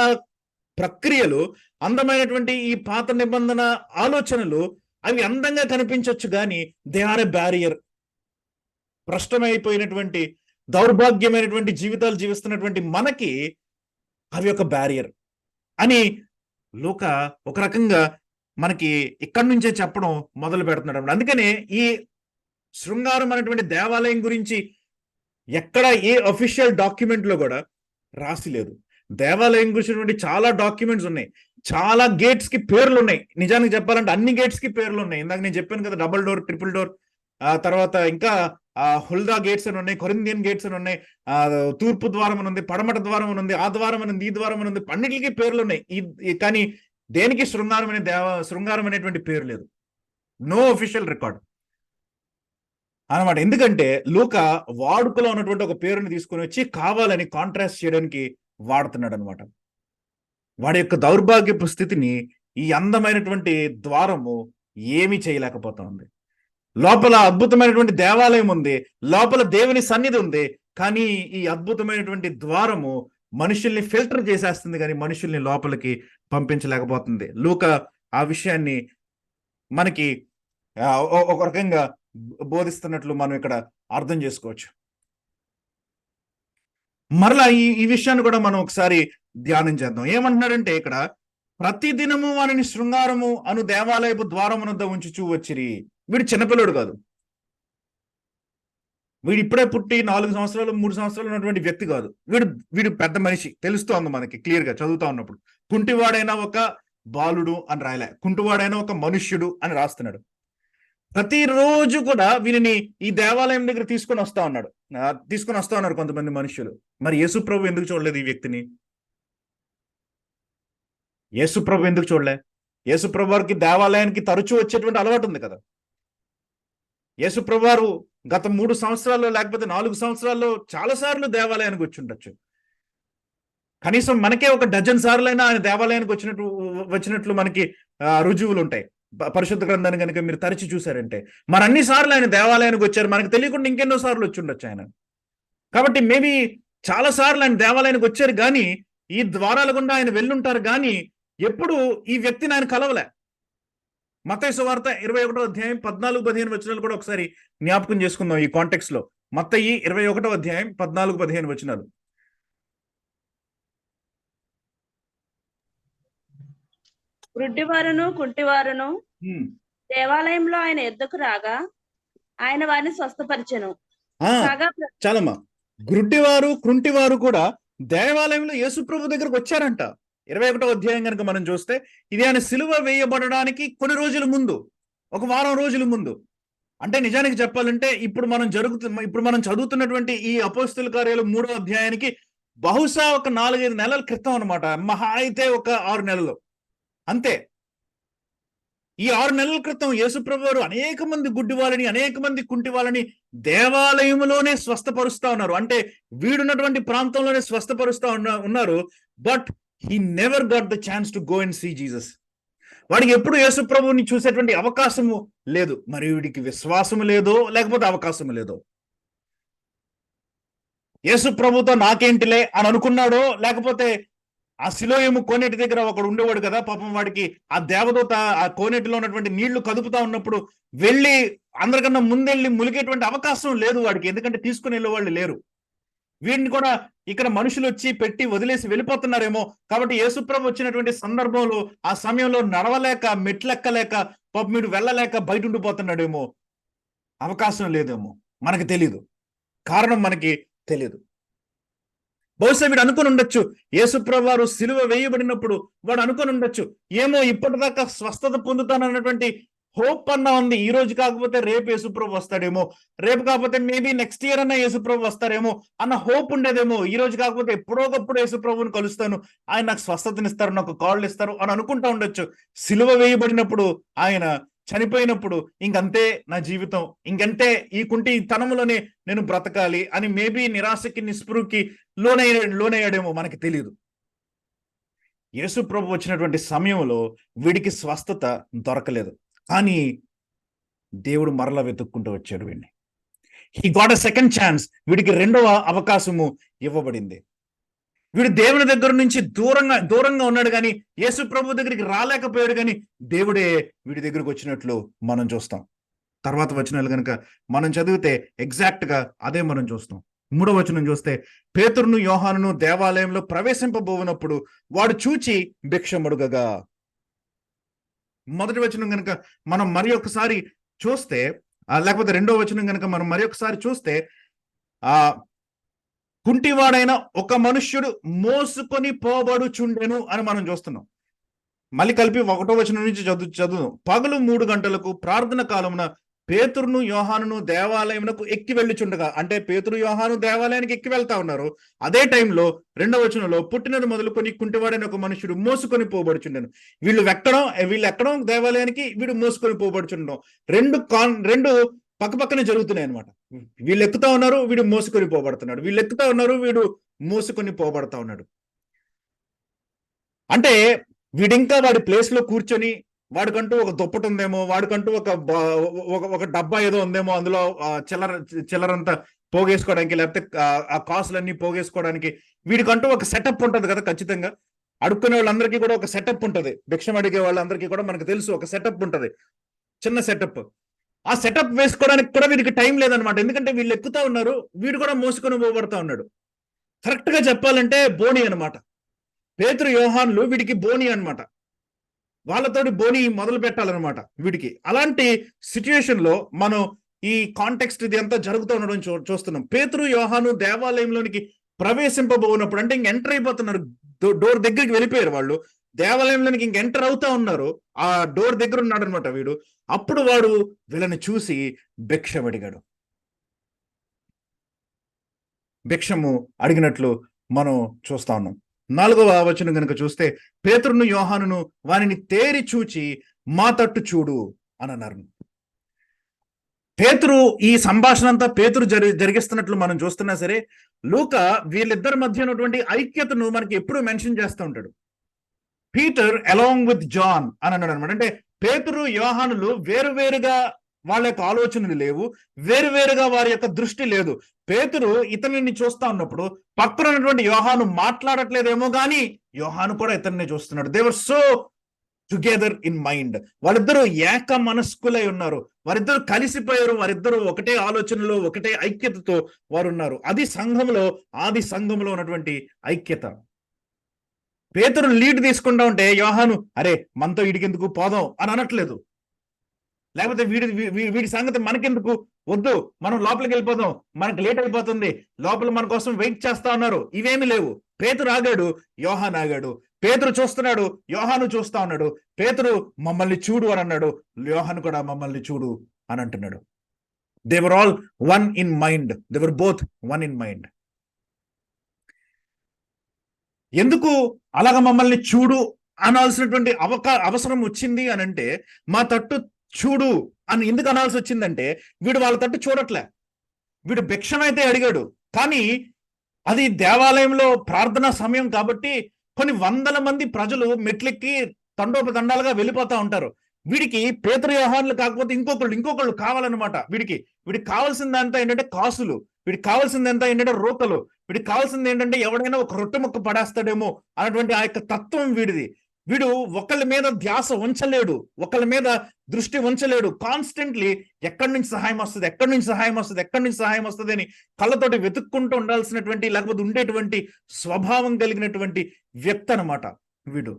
ప్రక్రియలు, అందమైనటువంటి ఈ పాత నిబంధన ఆలోచనలు అవి అందంగా కనిపించవచ్చు కానీ దే ఆర్ ఎ బ్యారియర్. భ్రష్టమైపోయినటువంటి దౌర్భాగ్యమైనటువంటి జీవితాలు జీవిస్తున్నటువంటి మనకి అవి ఒక బ్యారియర్ అని లూకా ఒక రకంగా మనకి ఇక్కడి నుంచే చెప్పడం మొదలు పెడుతున్నాడు అన్నమాట. అందుకనే ఈ శృంగారం అనేటువంటి దేవాలయం గురించి ఎక్కడ ఏ అఫీషియల్ డాక్యుమెంట్ లో కూడా రాసి లేదు. దేవాలయం గురించి చాలా డాక్యుమెంట్స్ ఉన్నాయి, చాలా గేట్స్ కి పేర్లు ఉన్నాయి. నిజానికి చెప్పాలంటే అన్ని గేట్స్ కి పేర్లు ఉన్నాయి. ఇందాక నేను చెప్పాను కదా, డబుల్ డోర్, ట్రిపుల్ డోర్, తర్వాత ఇంకా హుల్దా గేట్స్ అని ఉన్నాయి, కొరింథియన్ గేట్స్ అని ఉన్నాయి, తూర్పు ద్వారం అని ఉంది, పడమట ద్వారం అని ఉంది, ఆ ద్వారం అని ఉంది, ఈ ద్వారం అని ఉంది, అన్నిటికీ పేర్లు ఉన్నాయి. కానీ దేనికి శృంగారం అనేటువంటి పేరు లేదు. నో అఫీషియల్ రికార్డ్ అనమాట. ఎందుకంటే లూకా వాడుకలో ఉన్నటువంటి ఒక పేరుని తీసుకొని వచ్చి కావాలని కాంట్రాస్ట్ చేయడానికి వాడుతున్నాడు అనమాట. వాడి యొక్క దౌర్భాగ్యపు స్థితిని ఈ అందమైనటువంటి ద్వారము ఏమీ చేయలేకపోతా ఉంది. లోపల అద్భుతమైనటువంటి దేవాలయం ఉంది, లోపల దేవుని సన్నిధి ఉంది, కానీ ఈ అద్భుతమైనటువంటి ద్వారము మనుషుల్ని ఫిల్టర్ చేసేస్తుంది కానీ మనుషుల్ని లోపలికి పంపించలేకపోతుంది. లూకా ఆ విషయాన్ని మనకి ఒక రకంగా బోధిస్తున్నట్లు మనం ఇక్కడ అర్థం చేసుకోవచ్చు. మరలా ఈ విషయాన్ని కూడా మనం ఒకసారి ధ్యానం చేద్దాం. ఏమంటున్నాడంటే ఇక్కడ ప్రతిదినము వానిని శృంగారము అను దేవాలయపు ద్వారమునొద్ద ఉంచుచూ వచ్చిరి. వీడు చిన్నపిల్లడు కాదు, వీడు ఇప్పుడే పుట్టి 4 సంవత్సరాలు 3 సంవత్సరాలు ఉన్నటువంటి వ్యక్తి కాదు. వీడు పెద్ద మనిషి, తెలుస్తోంది మనకి క్లియర్ గా చదువుతా ఉన్నప్పుడు. కుంటివాడైనా ఒక బాలుడు అని రాయలే, కుంటివాడైనా ఒక మనుష్యుడు అని రాస్తున్నాడు. ప్రతిరోజు కూడా వీరిని ఈ దేవాలయం దగ్గర తీసుకొని వస్తా ఉన్నారు కొంతమంది మనుషులు. మరి యేసుప్రభు ఎందుకు చూడలేదు ఈ వ్యక్తిని? యేసుప్రభు ఎందుకు చూడలే? యేసుప్రభు వారికి దేవాలయానికి తరచూ వచ్చేటువంటి అలవాటు ఉంది కదా. యేసుప్రభు వారు గత 3 సంవత్సరాల్లో లేకపోతే 4 సంవత్సరాల్లో చాలా సార్లు దేవాలయానికి వచ్చి ఉండొచ్చు. కనీసం మనకే ఒక డజన్ సార్లైనా ఆయన దేవాలయానికి వచ్చినట్లు మనకి రుజువులు ఉంటాయి. పరిశుద్ధ గ్రంథాన్ని కనుక మీరు తరచి చూసారంటే మరి అన్ని సార్లు ఆయన దేవాలయానికి వచ్చారు, మనకు తెలియకుండా ఇంకెన్నో సార్లు వచ్చి ఉండొచ్చు ఆయన. కాబట్టి మేబీ చాలా సార్లు ఆయన దేవాలయానికి వచ్చారు కానీ ఈ ద్వారాల గుండా ఆయన వెళ్ళుంటారు కానీ ఎప్పుడు ఈ వ్యక్తిని ఆయన కలవలే. మత్తయి సువార్త 21వ అధ్యాయం 14-15 వచనాలు కూడా ఒకసారి జ్ఞాపకం చేసుకుందాం ఈ కాంటెక్స్ట్ లో. మత్తయి 21వ అధ్యాయం 14-15 వచనాలు. గుడ్డివారును కుంటివారును దేవాలయంలో ఆయన ఎద్దుకు రాగా ఆయన వారిని స్వస్థపరిచెను. చాలమ్మా, గుడ్డివారు కుంటివారు కూడా దేవాలయంలో యేసుప్రభు దగ్గరకు వచ్చారంట. 21వ అధ్యాయం కనుక మనం చూస్తే ఇది ఆయన సిలువ వేయబడడానికి కొన్ని రోజుల ముందు, ఒక వారం రోజుల ముందు. అంటే నిజానికి చెప్పాలంటే ఇప్పుడు మనం చదువుతున్నటువంటి ఈ అపోస్తల కార్యాలు 3వ అధ్యాయానికి బహుశా ఒక 4-5 నెలల క్రితం అనమాట. మహా అయితే ఒక 6 నెలలు అంతే. ఈ 6 నెలల క్రితం యేసుప్రభు వారు అనేక మంది గుడ్డి వాళ్ళని, అనేక మంది కుంటి వాళ్ళని దేవాలయంలోనే స్వస్థపరుస్తా ఉన్నారు. అంటే వీడున్నటువంటి ప్రాంతంలోనే స్వస్థపరుస్తా ఉన్నారు. But he never got the chance to go and see Jesus. వాడికి ఎప్పుడు యేసుప్రభుని చూసేటువంటి అవకాశము లేదు. మరి వీడికి విశ్వాసము లేదో లేకపోతే అవకాశము లేదో, యేసుప్రభుతో నాకేంటిలే అని అనుకున్నాడో, లేకపోతే ఆ సిలోయము కోనేటి దగ్గర ఒకడు ఉండేవాడు కదా పాపం, వాడికి ఆ దేవదూత ఆ కోనేటిలో ఉన్నటువంటి నీళ్లు కదుపుతా ఉన్నప్పుడు వెళ్ళి అందరికన్నా ముందెళ్ళి ములిగేటువంటి అవకాశం లేదు వాడికి, ఎందుకంటే తీసుకుని వెళ్ళేవాళ్ళు లేరు. వీడిని కూడా ఇక్కడ మనుషులు వచ్చి పెట్టి వదిలేసి వెళ్ళిపోతున్నారేమో. కాబట్టి యేసుప్రభు వచ్చినటువంటి సందర్భంలో ఆ సమయంలో నడవలేక, మెట్లెక్కలేక, పాపం వీడు వెళ్ళలేక బయట ఉండిపోతున్నాడేమో. అవకాశం లేదేమో, మనకి తెలీదు, కారణం మనకి తెలియదు. బహుశా వీడు అనుకుని ఉండొచ్చు, యేసుప్రభు వారు సిలువ వేయబడినప్పుడు వాడు అనుకుని ఉండొచ్చు, ఏమో ఇప్పటిదాకా స్వస్థత పొందుతానన్నటువంటి హోప్ అన్నా ఉంది. ఈ రోజు కాకపోతే రేపు యేసుప్రభు వస్తాడేమో, రేపు కాకపోతే మేబీ నెక్స్ట్ ఇయర్ అన్నా యేసుప్రభు వస్తారేమో అన్న హోప్ ఉండేదేమో. ఈ రోజు కాకపోతే ఎప్పుడోకప్పుడు యేసుప్రభుని కలుస్తాను, ఆయన నాకు స్వస్థతనిస్తారు, నాకు కాళ్ళు ఇస్తారు అని అనుకుంటా ఉండొచ్చు. సిలువ వేయబడినప్పుడు, ఆయన చనిపోయినప్పుడు ఇంకంతే నా జీవితం, ఇంకంతే ఈ కుంటి తనములోనే నేను బ్రతకాలి అని మేబీ నిరాశకి, నిస్పృహకి లోనయ్యాడేమో, మనకి తెలియదు. యేసు ప్రభు వచ్చినటువంటి సమయంలో వీడికి స్వస్థత దొరకలేదు, కానీ దేవుడు మరలా వెతుక్కుంటూ వచ్చాడు వీడిని. He got a second chance. వీడికి 2వ అవకాశము ఇవ్వబడింది. వీడు దేవుని దగ్గర నుంచి దూరంగా ఉన్నాడు, కానీ యేసు ప్రభు దగ్గరికి రాలేకపోయాడు, కానీ దేవుడే వీడి దగ్గరకు వచ్చినట్లు మనం చూస్తాం. తర్వాత వచనాలు కనుక మనం చదివితే ఎగ్జాక్ట్ గా అదే మనం చూస్తాం. 3వ వచనం చూస్తే, పేతురును యోహానును దేవాలయంలో ప్రవేశింపబోనప్పుడు వాడు చూచి భిక్షమడుగగా. మొదటి వచనం కనుక మనం మరి ఒకసారి చూస్తే, లేకపోతే 2వ వచనం కనుక మనం మరి ఒకసారి చూస్తే, కుంటివాడైన ఒక మనుష్యుడు మోసుకొని పోబడుచుండెను అని మనం చూస్తున్నాం. మళ్ళీ కలిపి 1వ వచనం నుంచి చదువు. పగలు 3 గంటలకు ప్రార్థన కాలమున పేతురును యోహానును దేవాలయమునకు ఎక్కి వెళ్ళుచుండగా, అంటే పేతురు యోహాను దేవాలయానికి ఎక్కి వెళ్తా ఉన్నారు. అదే టైంలో 2వ వచనంలో పుట్టినది మొదలుకొని కుంటివాడైన ఒక మనుషుడు మోసుకొని పోబడుచుండెను. వీళ్ళు ఎక్కడం దేవాలయానికి, వీడు మోసుకొని పోబడుచుండడం, రెండు పక్కపక్కనే జరుగుతున్నాయి అనమాట. వీళ్ళు ఎక్కుతా ఉన్నారు, వీడు మోసుకొని పోబడుతున్నాడు, వీళ్ళు ఎక్కుతా ఉన్నారు, వీడు మోసుకొని పోబడతా ఉన్నాడు. అంటే వీడింకా వాడి ప్లేస్ లో కూర్చొని, వాడికంటూ ఒక దుప్పటి ఉందేమో, వాడికంటూ ఒక డబ్బా ఏదో ఉందేమో, అందులో చిల్లరంతా పోగేసుకోవడానికి, లేకపోతే ఆ కాసులన్నీ పోగేసుకోవడానికి వీడికంటూ ఒక సెటప్ ఉంటది కదా. ఖచ్చితంగా అడుక్కునే వాళ్ళందరికీ కూడా ఒక సెటప్ ఉంటది. భిక్షం అడిగే వాళ్ళందరికీ కూడా మనకు తెలుసు, ఒక సెటప్ ఉంటది, చిన్న సెటప్. ఆ సెటప్ వేసుకోవడానికి కూడా వీడికి టైం లేదనమాట, ఎందుకంటే వీళ్ళు ఎక్కుతా ఉన్నారు, వీడు కూడా మోసుకొని పోబడతా ఉన్నాడు. కరెక్ట్ గా చెప్పాలంటే బోని అనమాట. పేతురు యోహానులు వీడికి బోని అనమాట, వాళ్ళతోటి బోని మొదలు పెట్టాలన్నమాట వీడికి. అలాంటి సిచ్యువేషన్ లో మనం ఈ కాంటెక్స్ట్ ఇది అంతా జరుగుతూ ఉండడం చూస్తున్నాం. పేతురు యోహాను దేవాలయంలోనికి ప్రవేశింపబోనప్పుడు, అంటే ఇంక ఎంటర్ అయిపోతున్నారు, డోర్ దగ్గరికి వెళ్ళిపోయారు వాళ్ళు, దేవాలయంలోనికి ఇంక ఎంటర్ అవుతా ఉన్నారు, ఆ డోర్ దగ్గర ఉన్నాడు అనమాట వీడు. అప్పుడు వాడు వీళ్ళని చూసి భిక్షం అడిగాడు. భిక్షము అడిగినట్లు మనం చూస్తా ఉన్నాం. 4వ వచనం కనుక చూస్తే, పేతురును యోహానును వానిని తేరి చూచి మా తట్టు చూడు అని అన్నారు. పేతురు ఈ సంభాషణ అంతా పేతురు జరిగిస్తున్నట్లు మనం చూస్తున్నా సరే, లూకా వీళ్ళిద్దరి మధ్య ఉన్నటువంటి ఐక్యతను మనకి ఎప్పుడు మెన్షన్ చేస్తూ ఉంటాడు. పీటర్ అలాంగ్ విత్ జాన్ అని అన్నాడు అనమాట. అంటే పేతురు యోహానులు వేరువేరుగా వాళ్ళ యొక్క ఆలోచనలు లేవు, వేరువేరుగా వారి యొక్క దృష్టి లేదు. పేతురు ఇతనిని చూస్తా ఉన్నప్పుడు పక్కన ఉన్నటువంటి యోహాను మాట్లాడట్లేదేమో, కానీ యోహాను కూడా ఇతన్ని చూస్తున్నాడు. They were so together in mind. వాళ్ళిద్దరూ ఏక మనస్కులై ఉన్నారు, వారిద్దరు కలిసిపోయారు, వారిద్దరూ ఒకటే ఆలోచనలో ఒకటే ఐక్యతతో వారు ఉన్నారు. అది సంఘంలో, ఆది సంఘంలో ఉన్నటువంటి ఐక్యత. పేతురు లీడ్ తీసుకుంటా ఉంటే యోహాను అరే మనతో వీడికెందుకు పోదాం అని అనట్లేదు, లేకపోతే వీడి సంగతి మనకెందుకు, వద్దు మనం లోపలికి వెళ్ళిపోదాం, మనకు లేట్ అయిపోతుంది, లోపల మన కోసం వెయిట్ చేస్తా ఉన్నారు, ఇవేమి లేవు. పేతురు ఆగాడు, యోహాను ఆగాడు. పేతురు చూస్తున్నాడు, యోహాను చూస్తా ఉన్నాడు. పేతురు మమ్మల్ని చూడు అని అన్నాడు, యోహాను కూడా మమ్మల్ని చూడు అని అంటున్నాడు. They were all one in mind, they were both one in mind. ఎందుకు అలాగ మమ్మల్ని చూడు అనాల్సినటువంటి అవసరం వచ్చింది అని అంటే, మా తట్టు చూడు అని ఎందుకు అనాల్సి వచ్చిందంటే, వీడు వాళ్ళ తట్టు చూడట్లే. వీడు భిక్షమైతే అడిగాడు, కానీ అది దేవాలయంలో ప్రార్థనా సమయం కాబట్టి కొన్ని వందల మంది ప్రజలు మెట్లెక్కి తండోపతండాలుగా వెళ్ళిపోతా ఉంటారు. వీడికి పేతురు యోహానులు కాకపోతే ఇంకొకళ్ళు కావాలన్నమాట. వీడికి కావాల్సిందంతా ఏంటంటే కాసులు, వీడికి కావాల్సిందంతా ఏంటంటే రోకలు, వీడికి కావాల్సింది ఏంటంటే ఎవడైనా ఒక రొట్టె ముక్క పడేస్తాడేమో అన్నటువంటి ఆ యొక్క తత్వం వీడిది. వీడు ఒకళ్ళ మీద ధ్యాస ఉంచలేడు, ఒకళ్ళ మీద దృష్టి ఉంచలేడు. కాన్స్టెంట్లీ ఎక్కడి నుంచి సహాయం వస్తుంది అని కళ్ళతోటి వెతుక్కుంటూ ఉండాల్సినటువంటి, లేకపోతే ఉండేటువంటి స్వభావం కలిగినటువంటి వ్యక్తి అన్నమాట వీడు.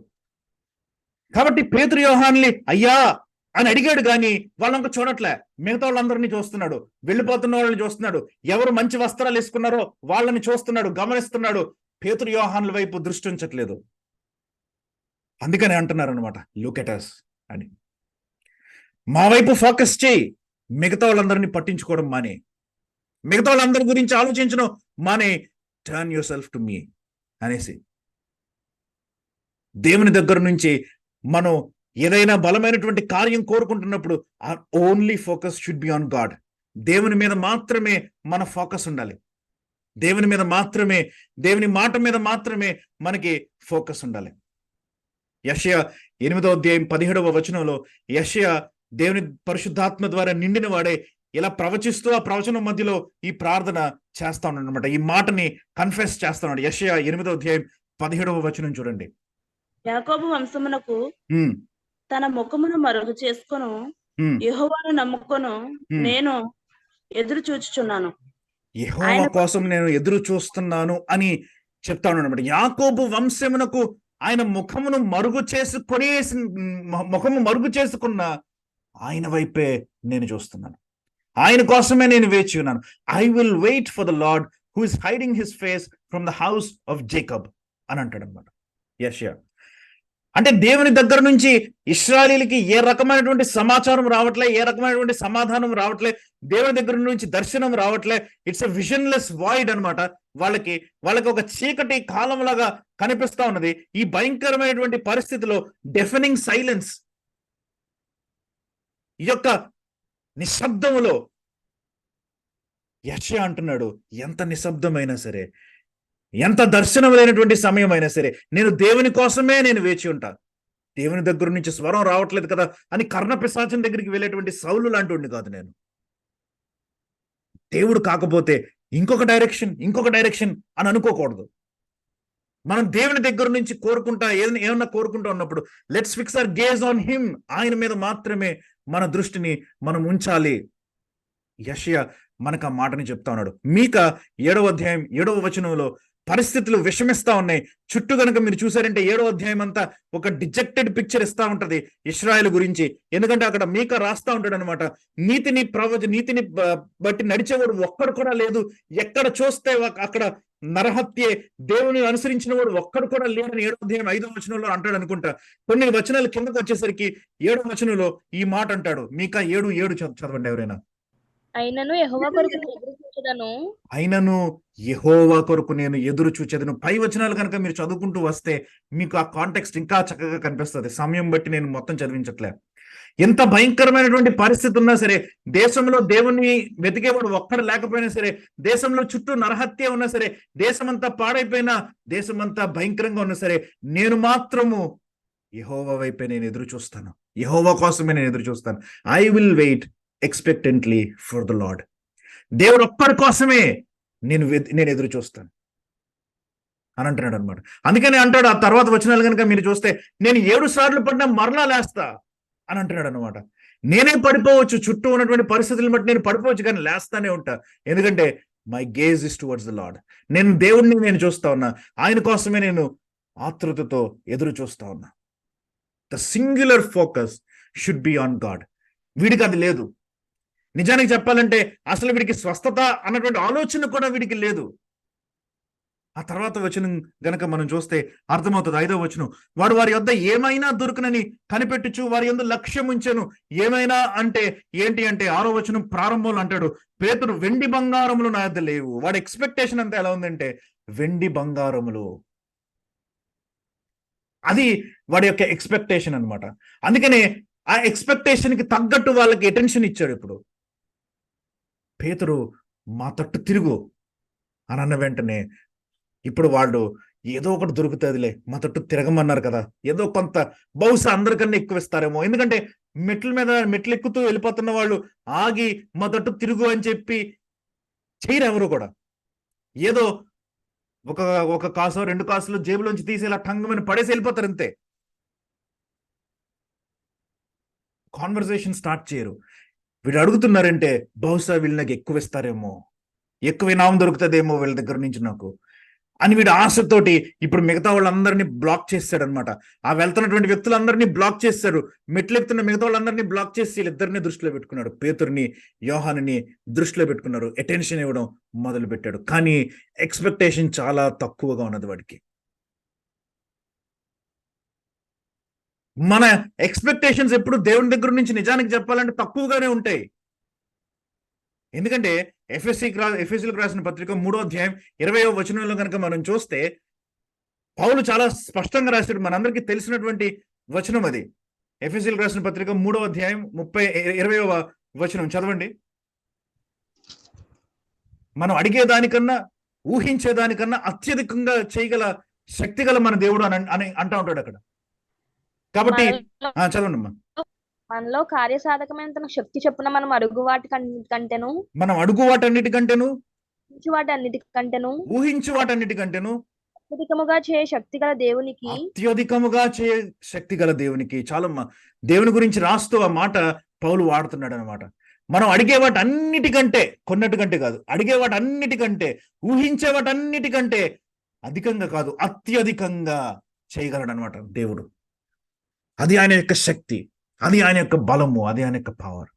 కాబట్టి పేతురు యోహానుల్ని అయ్యా అని అడిగాడు, కానీ వాళ్ళంక చూడట్లే. మిగతా వాళ్ళందరినీ చూస్తున్నాడు, వెళ్ళిపోతున్న వాళ్ళని చూస్తున్నాడు, ఎవరు మంచి వస్త్రాలు వేసుకున్నారో వాళ్ళని చూస్తున్నాడు, గమనిస్తున్నాడు. పేతురు యోహానుల వైపు దృష్టి ఉంచట్లేదు. అందుకని అంటున్నారు అనమాట, లుక్ ఎట్ us అని. మా వైపు ఫోకస్ చేయి, మిగతా వాళ్ళందరినీ పట్టించుకోవడం మానే, మిగతా వాళ్ళందరి గురించి ఆలోచించడం మానే, turn yourself to me అనేసి. దేవుని దగ్గర నుంచి మనం ఏదైనా బలమైనటువంటి కార్యం కోరుకుంటున్నప్పుడు only focus should be on God. దేవుని మీద మాత్రమే మన ఫోకస్ ఉండాలి. దేవుని మీద మాత్రమే, దేవుని మాట మీద మాత్రమే మనకి ఫోకస్ ఉండాలి. యెషయా 8వ అధ్యాయం 17వ వచనంలో యెషయా దేవుని పరిశుద్ధాత్మ ద్వారా నిండిన వాడే ఇలా ప్రవచిస్తూ ఆ ప్రవచనం మధ్యలో ఈ ప్రార్థన చేస్తా ఉన్నాడు అనమాట. ఈ మాటని కన్ఫెస్ చేస్తా ఉన్నాడు. యెషయా 8వ అధ్యాయం 17వ వచనం చూడండి. యాకోబు వంశమునకు తన ముఖమును మరుగు చేసుకొను యెహోవాను నమ్ముకొను నేను ఎదురు చూచుచున్నాను. యెహోవా కోసం నేను ఎదురు చూస్తున్నాను అని చెప్తా ఉన్నాడు అనమాట. యాకోబు వంశమునకు ఆయన ముఖము మరుగు చేసుకున్న ఆయన వైపే నేను చూస్తున్నాను, ఆయన కోసమే నేను వేచి ఉన్నాను. I will wait for the Lord who is hiding his face from the house of Jacob అని అంటాడు అనమాట యెషయా. అంటే దేవుని దగ్గర నుంచి ఇశ్రాయేలీలకి ఏ రకమైనటువంటి సమాచారం రావట్లే, ఏ రకమైనటువంటి సమాధానం రావట్లే, దేవుని దగ్గర నుంచి దర్శనం రావట్లే. ఇట్స్ ఎ విజన్లెస్ వాయిడ్ అనమాట. వాళ్ళకి ఒక చీకటి కాలం లాగా కనిపిస్తా ఉన్నది. ఈ భయంకరమైనటువంటి పరిస్థితిలో డెఫెనింగ్ సైలెన్స్, ఈ యొక్క నిశ్శబ్దములో యెషయా అంటున్నాడు, ఎంత నిశ్శబ్దమైనా సరే, ఎంత దర్శనం లేనటువంటి సమయం అయినా సరే, నేను దేవుని కోసమే నేను వేచి ఉంటా. దేవుని దగ్గర నుంచి స్వరం రావట్లేదు కదా అని కర్ణపిశాచం దగ్గరికి వెళ్ళేటువంటి సౌలు లాంటి కాదు నేను. దేవుడు కాకపోతే ఇంకొక డైరెక్షన్ అని అనుకోకూడదు. మనం దేవుని దగ్గర నుంచి ఏమన్నా కోరుకుంటా ఉన్నప్పుడు let's fix hour gauge on him. ఆయన మీద మాత్రమే మన దృష్టిని మనం ఉంచాలి. యెషయా మనకు ఆ మాటని చెప్తా ఉన్నాడు. మీకా 7వ అధ్యాయం 7వ వచనంలో పరిస్థితులు విషమిస్తా ఉన్నాయి. చుట్టూ కనుక మీరు చూసారంటే 7వ అధ్యాయం అంతా ఒక డిజెక్టెడ్ పిక్చర్ ఇస్తా ఉంటది ఇశ్రాయేలు గురించి. ఎందుకంటే అక్కడ మీకా రాస్తా ఉంటాడు అనమాట, నీతిని బట్టి నడిచేవాడు ఒక్కడు కూడా లేదు, ఎక్కడ చూస్తే అక్కడ నరహత్యే, దేవుని అనుసరించిన వాడు ఒక్కడు కూడా లేడని 7వ అధ్యాయం 5వ వచనంలో అంటాడు అనుకుంటా. కొన్ని వచనాలు కిందకు వచ్చేసరికి 7వ వచనంలో ఈ మాట అంటాడు. మీకా 7:7 చదవండి ఎవరైనా. అయినను యెహోవా కొరకు నేను ఎదురు చూచెదను. పై వచనాలు కనుక మీరు చదువుకుంటూ వస్తే మీకు ఆ కాంటెక్స్ట్ ఇంకా చక్కగా కనిపిస్తుంది. సమయం బట్టి నేను మొత్తం చదివించట్లే. ఎంత భయంకరమైనటువంటి పరిస్థితి ఉన్నా సరే, దేశంలో దేవుణ్ణి వెతికేవాడు ఒక్కడు లేకపోయినా సరే, దేశంలో చుట్టూ నరహత్య ఉన్నా సరే, దేశమంతా పాడైపోయినా, దేశమంతా భయంకరంగా ఉన్నా సరే, నేను మాత్రము యెహోవా వైపే నేను ఎదురు చూస్తాను, యెహోవా కోసమే నేను ఎదురు చూస్తాను. I will wait expectantly for the Lord. దేవుడు ఒక్కడి కోసమే నేను ఎదురు చూస్తాను. అని అంటున్నాడు అనమాట. అందుకని అంటాడు ఆ తర్వాత వచనాలు కనుక మీరు చూస్తే, నేను 7 సార్లు పడినా మరలా లేస్తా అని అంటున్నాడు అనమాట. నేనే పడిపోవచ్చు, చుట్టూ ఉన్నటువంటి పరిస్థితులను బట్టి నేను పడిపోవచ్చు, కానీ లేస్తానే ఉంటా. ఎందుకంటే my gauge is towards the lord. నేను దేవుడిని నేను చూస్తా ఉన్నా, ఆయన కోసమే నేను ఆతృతతో ఎదురు చూస్తా ఉన్నా. The singular focus should be on God. వీడికి అది లేదు. నిజానికి చెప్పాలంటే అసలు వీడికి స్వస్థత అన్నటువంటి ఆలోచన కూడా వీడికి లేదు. ఆ తర్వాత వచనం గనక మనం చూస్తే అర్థమవుతుంది. 5వ వచనం, వాడు వారి యొద్ద ఏమైనా దొరుకునని కనిపెట్టుచు వారి యందు లక్ష్యం ఉంచెను. ఏమైనా అంటే ఏంటి అంటే 6వ వచనం ప్రారంభంలో అంటాడు, పేతురు వెండి బంగారములు నా యొద్ద లేవు. వాడి ఎక్స్పెక్టేషన్ అంతా ఎలా ఉందంటే వెండి బంగారములు, అది వాడి యొక్క ఎక్స్పెక్టేషన్ అనమాట. అందుకనే ఆ ఎక్స్పెక్టేషన్ కి తగ్గట్టు వాళ్ళకి అటెన్షన్ ఇచ్చాడు. ఇప్పుడు పేతురు మా తట్టు తిరుగు అని అన్న వెంటనే ఇప్పుడు వాళ్ళు ఏదో ఒకటి దొరుకుతుందిలే, మా తట్టు తిరగమన్నారు కదా, ఏదో కొంత బహుశా అందరికన్నా ఎక్కువ ఇస్తారేమో. ఎందుకంటే మెట్లు ఎక్కుతూ వెళ్ళిపోతున్న వాళ్ళు ఆగి మా తట్టు తిరుగు అని చెప్పి చేయరు ఎవరు కూడా. ఏదో ఒక కాసో 2 కాసులు జేబులోంచి తీసి ఇలా టంగుమని పడేసి వెళ్ళిపోతారు అంతే. కాన్వర్సేషన్ స్టార్ట్ చేయరు. వీళ్ళు అడుగుతున్నారంటే బహుశా వీళ్ళు నాకు ఎక్కువ ఇస్తారేమో, ఎక్కువ ఇనామం దొరుకుతుందేమో వీళ్ళ దగ్గర నుంచి నాకు అని వీడు ఆశతోటి ఇప్పుడు మిగతా వాళ్ళందరినీ బ్లాక్ చేస్తాడు అనమాట. ఆ వెళ్తున్నటువంటి వ్యక్తులందరినీ బ్లాక్ చేశారు. మెట్లు ఎక్కుతున్న మిగతా వాళ్ళందరినీ బ్లాక్ చేసి వీళ్ళిద్దరిని దృష్టిలో పెట్టుకున్నాడు. పేతురుని, యోహానుని దృష్టిలో పెట్టుకున్నారు. అటెన్షన్ ఇవ్వడం మొదలు పెట్టాడు. కానీ ఎక్స్పెక్టేషన్ చాలా తక్కువగా ఉన్నది వాడికి. మన ఎక్స్పెక్టేషన్స్ ఎప్పుడు దేవుని దగ్గర నుంచి నిజానికి చెప్పాలంటే తక్కువగానే ఉంటాయి. ఎందుకంటే ఎఫెసీలకు రాసిన పత్రిక 3వ అధ్యాయం 20వ వచనంలో కనుక మనం చూస్తే పౌలు చాలా స్పష్టంగా రాశాడు. మనందరికీ తెలిసినటువంటి వచనం అది. ఎఫెసీలకు రాసిన పత్రిక 3వ అధ్యాయం 20వ వచనం చదవండి. మనం అడిగేదానికన్నా ఊహించేదానికన్నా అత్యధికంగా చేయగల శక్తి గల మన దేవుడు అని అంటా ఉంటాడు అక్కడ. కాబట్టి చదవండి అమ్మా. మనలో కార్యసాధకమైన తన శక్తి చొప్పున మనం అడుగు వాటన్నిటికంటేను ఊహించు వాటన్నిటికంటేను అత్యధికముగా చేయ శక్తి గల దేవునికి. చాలమ్మా, దేవుని గురించి రాస్తూ ఆ మాట పౌలు వాడుతున్నాడు అనమాట. మనం అడిగే వాటి అన్నిటికంటే, కొన్నటికంటే కాదు, అడిగే వాటి అన్నిటికంటే, ఊహించే వాటి అన్నిటికంటే అధికంగా కాదు, అత్యధికంగా చేయగలడు అనమాట దేవుడు. అది ఆయన యొక్క శక్తి, అది ఆయన యొక్క బలము, అది ఆయన యొక్క పవర్.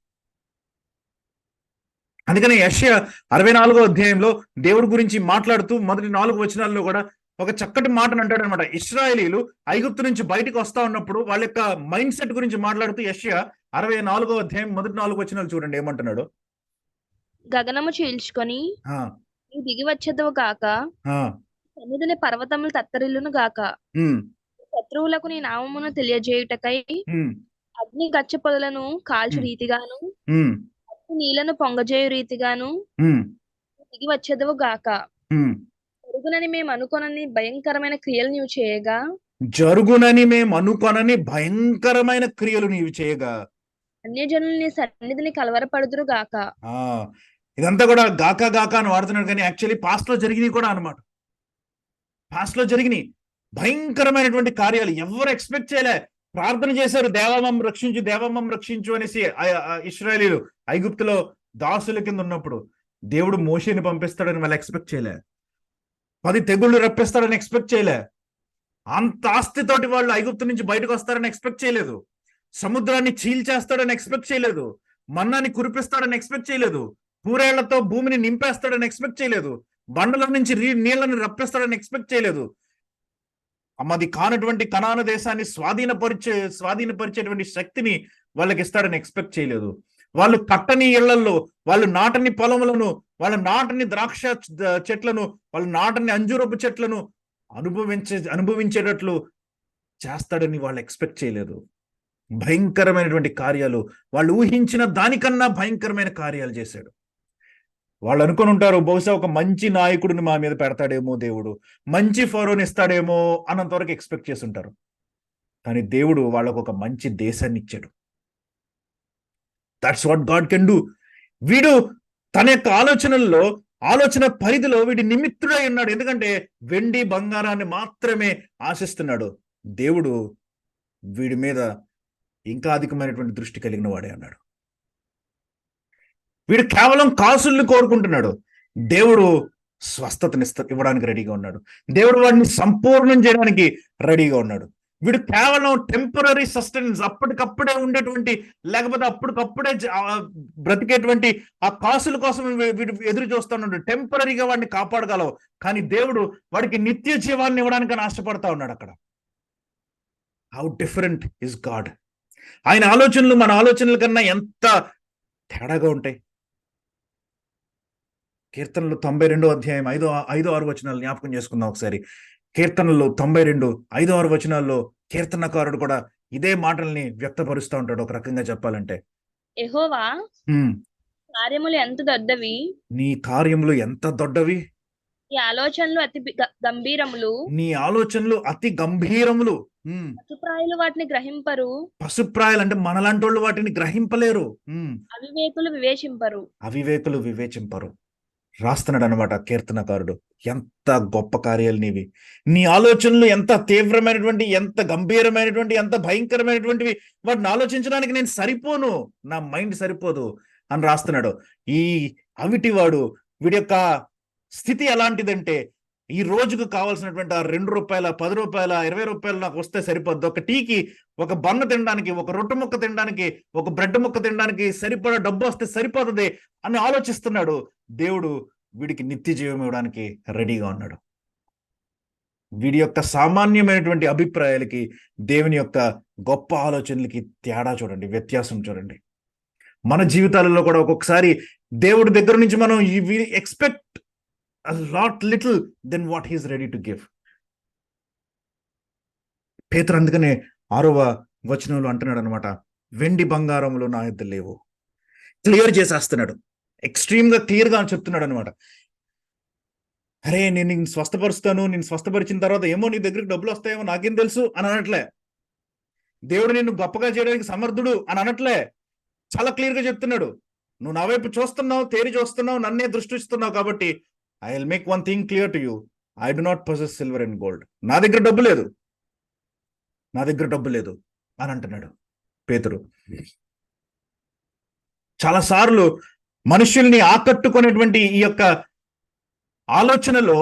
అందుకని యెషయా 64వ అధ్యాయంలో దేవుడి గురించి మాట్లాడుతూ మొదటి 4 వచనాల్లో కూడా ఒక చక్కటి మాటను అంటాడు అనమాట. ఇశ్రాయేలీలు ఐగుప్తు నుంచి బయటకు వస్తా ఉన్నప్పుడు వాళ్ళ యొక్క మైండ్ సెట్ గురించి మాట్లాడుతూ యెషయా 64వ అధ్యాయం మొదటి 4 వచనాలు చూడండి ఏమంటున్నాడు. గగనము చీల్చుకొని దిగి వచ్చేదవు గాక, సన్నిధిని పర్వతములు తత్తరిల్లును గాక, శత్రువులకు నీ నామమును తెలియజేయుటకై అగ్ని గచ్చ పొదలను కాల్చు రీతిగాను, నీళ్లను పొంగజేయు రీతిగాను దిగి వచ్చేదవు గాక. జరుగునని మేము అనుకొనని భయంకరమైన క్రియలు నీవు చేయగా, అన్యజనులు నీ సన్నిధిని కలవరపడుదురు గాక. ఇదంతా కూడా గాక గాక అని వాడుతున్నాడు, కానీ యాక్చువల్లీ పాస్ట్ లో జరిగినాయి కూడా అనమాట. పాస్ట్ లో జరిగినాయి భయంకరమైనటువంటి కార్యాలు. ఎవరు ఎక్స్పెక్ట్ చేయలే. ప్రార్థన చేశారు, దేవమం రక్షించు అనేసి ఇశ్రాయేలీలు ఐగుప్తులో దాసుల కింద ఉన్నప్పుడు. దేవుడు మోషేని పంపిస్తాడని వాళ్ళు ఎక్స్పెక్ట్ చేయలే. 10 తెగుళ్ళు రప్పిస్తాడని ఎక్స్పెక్ట్ చేయలే. అంత ఆస్తితోటి వాళ్ళు ఐగుప్తు నుంచి బయటకు వస్తారని ఎక్స్పెక్ట్ చేయలేదు. సముద్రాన్ని చీల్చేస్తాడని ఎక్స్పెక్ట్ చేయలేదు. మన్నాన్ని కురిపిస్తాడని ఎక్స్పెక్ట్ చేయలేదు. పూరేళ్లతో భూమిని నింపేస్తాడని ఎక్స్పెక్ట్ చేయలేదు. బండల నుంచి నీళ్లను రప్పిస్తాడని ఎక్స్పెక్ట్ చేయలేదు. అమ్మది కానటువంటి కనాను దేశాన్ని స్వాధీనపరిచేటువంటి శక్తిని వాళ్ళకి ఇస్తాడని ఎక్స్పెక్ట్ చేయలేదు. వాళ్ళు కట్టని ఇళ్లలో, వాళ్ళు నాటని పొలములను, వాళ్ళ నాటని ద్రాక్ష చెట్లను, వాళ్ళ నాటని అంజూరపు చెట్లను అనుభవించేటట్లు చేస్తాడని వాళ్ళు ఎక్స్పెక్ట్ చేయలేదు. భయంకరమైనటువంటి కార్యాలు, వాళ్ళు ఊహించిన దానికన్నా భయంకరమైన కార్యాలు చేశాడు. వాళ్ళు అనుకుని ఉంటారు, బహుశా ఒక మంచి నాయకుడిని మా మీద పెడతాడేమో దేవుడు, మంచి ఫరోని ఇస్తాడేమో అన్నంత వరకు ఎక్స్పెక్ట్ చేసి ఉంటారు. కానీ దేవుడు వాళ్ళకు ఒక మంచి దేశాన్ని ఇచ్చాడు. That's what God can do. వీడు తన యొక్క ఆలోచనల్లో ఆలోచన పరిధిలో వీడి నిమిత్తుడై ఉన్నాడు. ఎందుకంటే వెండి బంగారాన్ని మాత్రమే ఆశిస్తున్నాడు. దేవుడు వీడి మీద ఇంకా అధికమైనటువంటి దృష్టి కలిగిన వాడే అన్నాడు. వీడు కేవలం కాసుల్ని కోరుకుంటున్నాడు. దేవుడు స్వస్థతని ఇవ్వడానికి రెడీగా ఉన్నాడు. దేవుడు వాడిని సంపూర్ణం చేయడానికి రెడీగా ఉన్నాడు. వీడు కేవలం టెంపరీ సస్టెనెన్స్, అప్పటికప్పుడే ఉండేటువంటి, లేకపోతే అప్పటికప్పుడే బ్రతికేటువంటి ఆ కాసుల కోసం వీడు ఎదురు చూస్తున్నాడు. టెంపరీగా వాడిని కాపాడగలవు, కానీ దేవుడు వాడికి నిత్య జీవాన్ని ఇవ్వడానికి ఆశపడతా ఉన్నాడు. అక్కడ హౌ డిఫరెంట్ ఇస్ గాడ్. ఆయన ఆలోచనలు మన ఆలోచనల కన్నా ఎంత తేడాగా ఉంటాయి. కీర్తనలు 92వ అధ్యాయం 5-6 వచనాలు జ్ఞాపకం చేసుకుందాం ఒకసారి. కీర్తనలు 92, 5-6 వచనాల్లో కీర్తనకారుడు కూడా ఇదే మాటల్ని వ్యక్తపరుస్తూ ఉంటాడు. ఒక రకంగా చెప్పాలంటే, యెహోవా కార్యములు ఎంత దొడ్డవి, నీ కార్యములు ఎంత దొడ్డవి, నీ ఆలోచనలు అతి గంభీరములు, నీ ఆలోచనలు అతి గంభీరములు. పశుప్రాయులు వాటిని గ్రహింపరు, పశుప్రాయాలు అంటే మనలాంటి వాళ్ళు వాటిని గ్రహింపలేరు. అవివేకులు వివేచింపరు రాస్తున్నాడు అనమాట కీర్తనకారుడు. ఎంత గొప్ప కార్యాలు నీవి, నీ ఆలోచనలు ఎంత తీవ్రమైనటువంటి, ఎంత గంభీరమైనటువంటి, ఎంత భయంకరమైనటువంటివి, వాటిని ఆలోచించడానికి నేను సరిపోను, నా మైండ్ సరిపోదు అని రాస్తున్నాడు. ఈ అవిటివాడు, వీడి యొక్క స్థితి ఎలాంటిదంటే, ఈ రోజుకు కావాల్సినటువంటి ఆ 2 రూపాయల, 10 రూపాయల, 20 రూపాయలు నాకు వస్తే సరిపోద్ది. ఒక టీకి, ఒక బన్న తినడానికి, ఒక రొట్టె ముక్క తినడానికి, ఒక బ్రెడ్ ముక్క తినడానికి సరిపడా డబ్బు వస్తే సరిపోతుంది అని ఆలోచిస్తున్నాడు. దేవుడు వీడికి నిత్య జీవం ఇవ్వడానికి రెడీగా ఉన్నాడు. వీడి యొక్క సామాన్యమైనటువంటి అభిప్రాయాలకి దేవుని యొక్క గొప్ప ఆలోచనలకి తేడా చూడండి, వ్యత్యాసం చూడండి. మన జీవితాలలో కూడా ఒక్కొక్కసారి దేవుడి దగ్గర నుంచి మనం expect a lot little than what he is ready to give. పేతురు అందుకనే 6వ వచనంలో అంటున్నాడు అనమాట, వెండి బంగారములు నా యొద్ద లేవు. క్లియర్ చేసేస్తున్నాడు, ఎక్స్ట్రీమ్ గా క్లియర్ గా చెప్తున్నాడు అనమాట. అరే నేను నిన్ను స్వస్థపరుస్తాను, నేను స్వస్థపరిచిన తర్వాత ఏమో నీ దగ్గరికి డబ్బులు వస్తాయేమో నాకేం తెలుసు అని అనట్లే. దేవుడు నిన్ను గొప్పగా చేయడానికి సమర్థుడు అని అనట్లే. చాలా క్లియర్ గా చెప్తున్నాడు, నువ్వు నా వైపు చూస్తున్నావు, తేరి చూస్తున్నావు, నన్నే దృష్టిస్తున్నావు, కాబట్టి I will make one thing clear to you. I do not possess silver and gold. నా దగ్గర డబ్బు లేదు అని అంటున్నాడు పేతురు. చాలాసార్లు మనుషుల్ని ఆకట్టుకునేటువంటి ఈ యొక్క ఆలోచనలో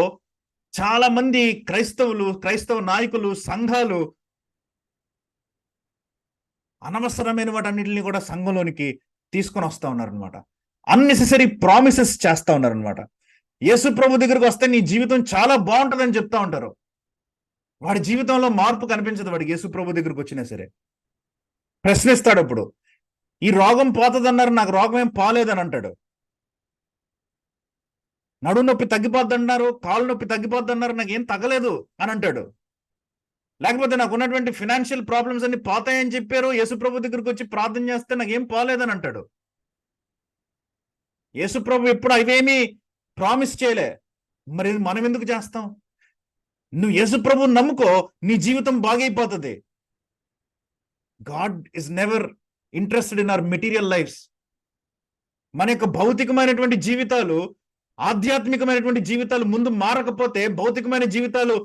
చాలా మంది క్రైస్తవ నాయకులు, సంఘాలు అనవసరమైన వాటన్నిటిని కూడా సంఘంలోనికి తీసుకొని వస్తా ఉన్నారనమాట. అన్నెసెసరీ ప్రామిసెస్ చేస్తా ఉన్నారనమాట. యేసు ప్రభు దగ్గరికి వస్తే నీ జీవితం చాలా బాగుంటుందని చెప్తా ఉంటారు. వాడి జీవితంలో మార్పు కనిపించదు. వాడికి యేసు ప్రభు దగ్గరికి వచ్చినా సరే ప్రశ్నిస్తాడు. అప్పుడు ఈ రోగం పోతుంది అన్నారు, నాకు రోగం ఏం పోలేదని అంటాడు. నడు నొప్పి తగ్గిపోద్ది అన్నారు, కాలు నొప్పి తగ్గిపోద్ది అన్నారు, నాకు ఏం తగ్గలేదు అని అంటాడు. లేకపోతే నాకు ఉన్నటువంటి ఫినాన్షియల్ ప్రాబ్లమ్స్ అన్ని పోతాయని చెప్పారు, యేసు ప్రభు దగ్గరికి వచ్చి ప్రార్థన చేస్తే నాకు ఏం పోలేదని అంటాడు. యేసు ప్రభు ఎప్పుడు అవేమీ ప్రామిస్ చేయలే. మరి మనం ఎందుకు చేస్తాం? నువ్వు యేసు ప్రభువుని నమ్ముకో, నీ జీవితం బాగైపోతుంది. God is never interested in our material lifes. మన యొక్క భౌతికమైనటువంటి జీవితాలు, ఆధ్యాత్మికమైనటువంటి జీవితాలు ముందు మారకపోతే భౌతికమైన జీవితాలు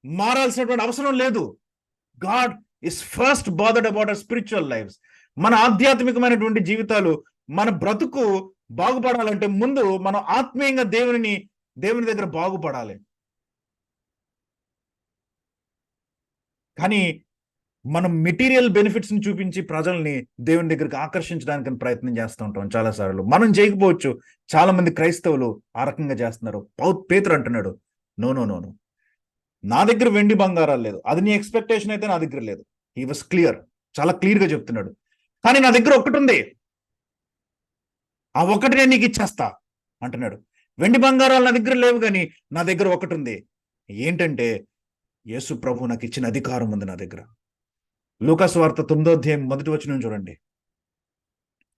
మారాల్సినటువంటి అవసరం లేదు. God is first bothered about our spiritual lives. మన ఆధ్యాత్మికమైనటువంటి జీవితాలు, మన బ్రతుకు బాగుపడాలంటే ముందు మనం ఆత్మీయంగా దేవుని దగ్గర బాగుపడాలి. కానీ మనం మెటీరియల్ బెనిఫిట్స్ ని చూపించి ప్రజల్ని దేవుని దగ్గరికి ఆకర్షించడానికి ప్రయత్నం చేస్తూ ఉంటాం. చాలాసార్లు మనం చేయకపోవచ్చు, చాలా మంది క్రైస్తవులు ఆ రకంగా చేస్తున్నారు. పేతురు అంటున్నాడు, నో, నా దగ్గర వెండి బంగారాలు లేదు, అది నీ ఎక్స్పెక్టేషన్ అయితే నా దగ్గర లేదు. హీ వాస్ క్లియర్, చాలా క్లియర్ గా చెప్తున్నాడు. కానీ నా దగ్గర ఒకటి ఉంది, ఆ ఒకటి నేను నీకు ఇచ్చేస్తా అంటున్నాడు. వెండి బంగారాలు నా దగ్గర లేవు, కానీ నా దగ్గర ఒకటి ఉంది. ఏంటంటే యేసు ప్రభు నాకు ఇచ్చిన అధికారం ఉంది నా దగ్గర. లూకా సువార్త 9వ అధ్యాయం 1వ వచనం చూడండి.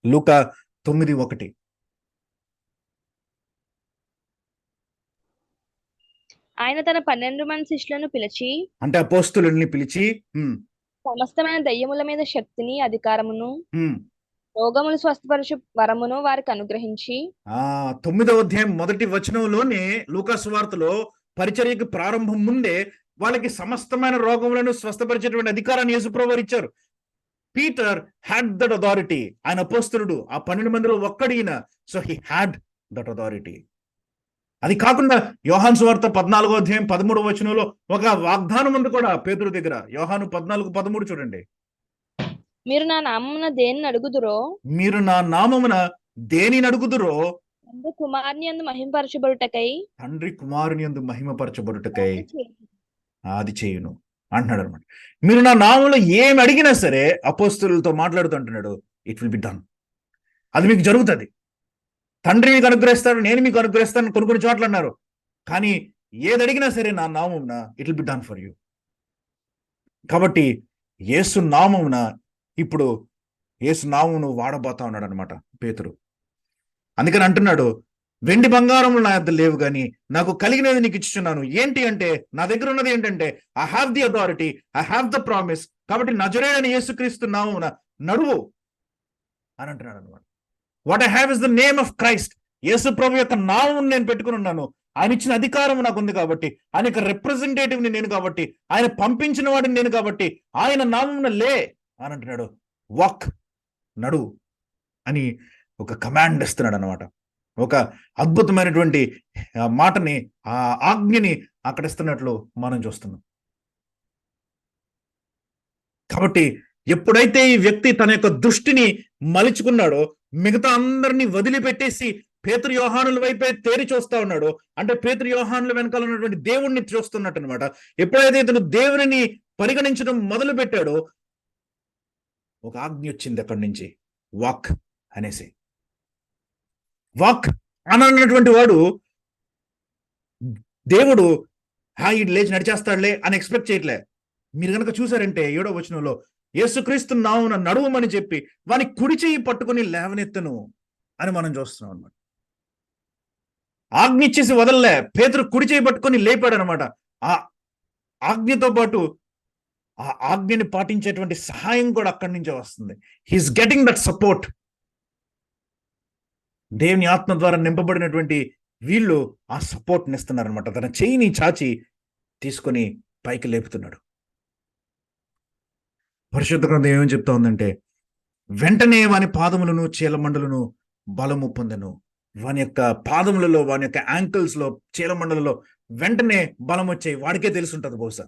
లూకా 9:1. ఆయన తన 12 మంది శిష్యులను పిలిచి, అంటే అపోస్తలుల్ని పిలిచి, సమస్తమైన దయ్యముల మీద శక్తిని, అధికారమును రోగములు స్వస్థపరచు వరమును వారికి అనుగ్రహించి 9వ అధ్యాయం 1వ వచనంలోనే లూకా సువార్తలో పరిచర్యకు ప్రారంభం ముందే వాళ్ళకి సమస్తమైన రోగములను స్వస్థపరిచేటువంటి అధికారాన్ని యేసుప్రభువు వారు ఇచ్చారు. Peter had that authority. ఆయన అపోస్తలుడు, ఆ 12 మందిలో ఒక్కడిన. So he had that authority. అది కాకుండా యోహాను సువార్త 14వ అధ్యాయం 13వ వచనంలో ఒక వాగ్దానం ఉంది కూడా పేతురు దగ్గర. యోహాను 14:13 చూడండి. మీరు నా నామమున దేనిని అడుగుదురో మీరు నా నామమున దేనిని అడుగుదురో తండ్రి కుమారుని యందు మహిమపరచబడుటకై తండ్రి కుమారుని యందు మహిమపరచబడుటకై అది చేయును. అది చేయును అంటున్నాడు అనమాట. మీరు నా నామంలో ఏమి అడిగినా సరే, అపోస్తలులతో మాట్లాడుతూ అంటున్నాడు, ఇట్ విల్ బి డన్. అది మీకు జరుగుతుంది. తండ్రి మీకు అనుగ్రహిస్తాడు, నేను మీకు అనుగ్రహిస్తాను కొన్ని చోట్ల అన్నారు. కానీ ఏది అడిగినా సరే నా నామమున it will be done for you. కాబట్టి యేసు నామమున ఇప్పుడు యేసు నామమును వాడబోతా ఉన్నాడు అనమాట పేతురు. అందుకని అంటున్నాడు, వెండి బంగారములు నా యొద్ద లేవు కానీ నాకు కలిగినది నీకు ఇచ్చుచున్నాను. ఏంటి అంటే, నా దగ్గర ఉన్నది ఏంటంటే, I have the authority, I have the promise. కాబట్టి నజరేయుడైన యేసుక్రీస్తు నామమున నడువు అని అంటున్నాడు అనమాట. What I have is the name of Christ. యేసు ప్రభు యొక్క నామం నేను పెట్టుకుని ఉన్నాను. ఆయన ఇచ్చిన అధికారం నాకు ఉంది కాబట్టి, ఆయన యొక్క రిప్రజెంటేటివ్ని నేను కాబట్టి, ఆయన పంపించిన వాడిని నేను కాబట్టి, ఆయన నామమున లే అని అంటున్నాడు. వాక్, నడు అని ఒక కమాండ్ ఇస్తున్నాడు అనమాట. ఒక అద్భుతమైనటువంటి మాటని, ఆ ఆజ్ఞని అక్కడ ఇస్తున్నట్లు మనం చూస్తున్నాం. కాబట్టి ఎప్పుడైతే ఈ వ్యక్తి తన యొక్క దృష్టిని మలుచుకున్నాడో, మిగతా అందరినీ వదిలిపెట్టేసి పేతురు యోహానుల వైపే తేరి చూస్తా ఉన్నాడు. అంటే పేతురు యోహానుల వెనకాల ఉన్నటువంటి దేవుణ్ణి చూస్తున్నట్టు అనమాట. ఎప్పుడైతే ఇతను దేవుని పరిగణించడం మొదలు పెట్టాడో, ఒక ఆజ్ఞ వచ్చింది అక్కడి నుంచి, వాక్ అనేసి. వాక్ అన్నటువంటి వాడు దేవుడు ఇది లేచి నడిచేస్తాడులే అని ఎక్స్పెక్ట్ చేయట్లే. మీరు కనుక చూసారంటే 7వ వచనంలో యేసుక్రీస్తు నామమున నడువమని చెప్పి వాని కుడి చెయ్యి పట్టుకుని లేవనెత్తను అని మనం చూస్తున్నాం అనమాట. ఆజ్ఞ ఇచ్చేసి వదలలే, పేతురు కుడి చెయ్యి పట్టుకొని లేపాడు అనమాట. ఆ ఆజ్ఞతో పాటు ఆ ఆజ్ఞని పాటించేటువంటి సహాయం కూడా అక్కడి నుంచే వస్తుంది. He is getting that support. దేవుని ఆత్మ ద్వారా నింపబడినటువంటి వీళ్ళు ఆ సపోర్ట్ని ఇస్తున్నారనమాట. తన చెయ్యిని చాచి తీసుకొని పైకి లేపుతున్నాడు. పరిశుద్ధ గ్రంథం ఏమని చెప్తా ఉందంటే, వెంటనే వాని పాదములను చీలమండలను బలము పొందెను. వాని యొక్క పాదములలో, వాని యొక్క యాంకిల్స్ లో, చీలమండలలో వెంటనే బలం వచ్చాయి. వాడికే తెలుసుంటది బహుశా.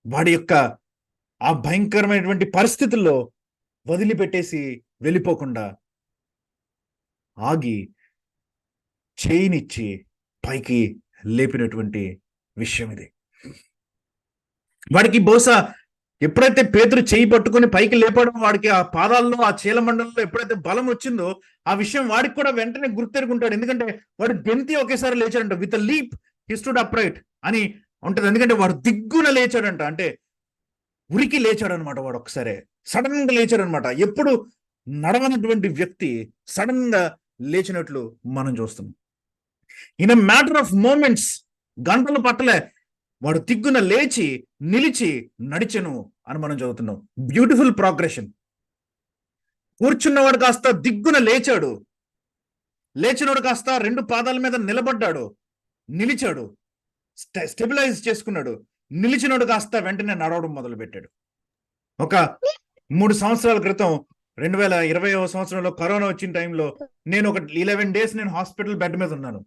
వాడి యొక్క ఆ భయంకరమైనటువంటి పరిస్థితుల్లో వదిలిపెట్టేసి వెళ్ళిపోకుండా ఆగి చేయినిచ్చి పైకి లేపినటువంటి విషయం ఇది. వాడికి బహుశా ఎప్పుడైతే పేతురు చేయి పట్టుకుని పైకి లేపడం, వాడికి ఆ పాదాల్లో, ఆ చీలమండలంలో ఎప్పుడైతే బలం వచ్చిందో, ఆ విషయం వాడికి కూడా వెంటనే గుర్తెరుగుంటాడు. ఎందుకంటే వాడు గెంతి ఒకేసారి లేచాడంట. With a leap he stood upright అని ఉంటది. ఎందుకంటే వాడు దిగ్గున లేచాడంట. అంటే ఉరికి లేచాడు అనమాట. వాడు ఒకసారి సడన్ గా లేచాడు అనమాట. ఎప్పుడు నడవనటువంటి వ్యక్తి సడన్ గా లేచినట్లు మనం చూస్తున్నాం. In a matter of moments, గంటలు పట్టలే, వాడు దిగ్గున లేచి నిలిచి నడిచెను అని మనం చదువుతున్నాం. Beautiful progression. కూర్చున్నవాడు కాస్త దిగ్గున లేచాడు, లేచినోడు కాస్త 2 పాదాల మీద నిలబడ్డాడు, నిలిచాడు, స్టెబిలైజ్ చేసుకున్నాడు. నిలిచినోడు కాస్త వెంటనే నడవడం మొదలు పెట్టాడు. ఒక 3 సంవత్సరాల క్రితం 2020వ సంవత్సరంలో కరోనా వచ్చిన టైంలో నేను ఒక 11 days నేను హాస్పిటల్ బెడ్ మీద ఉన్నాను.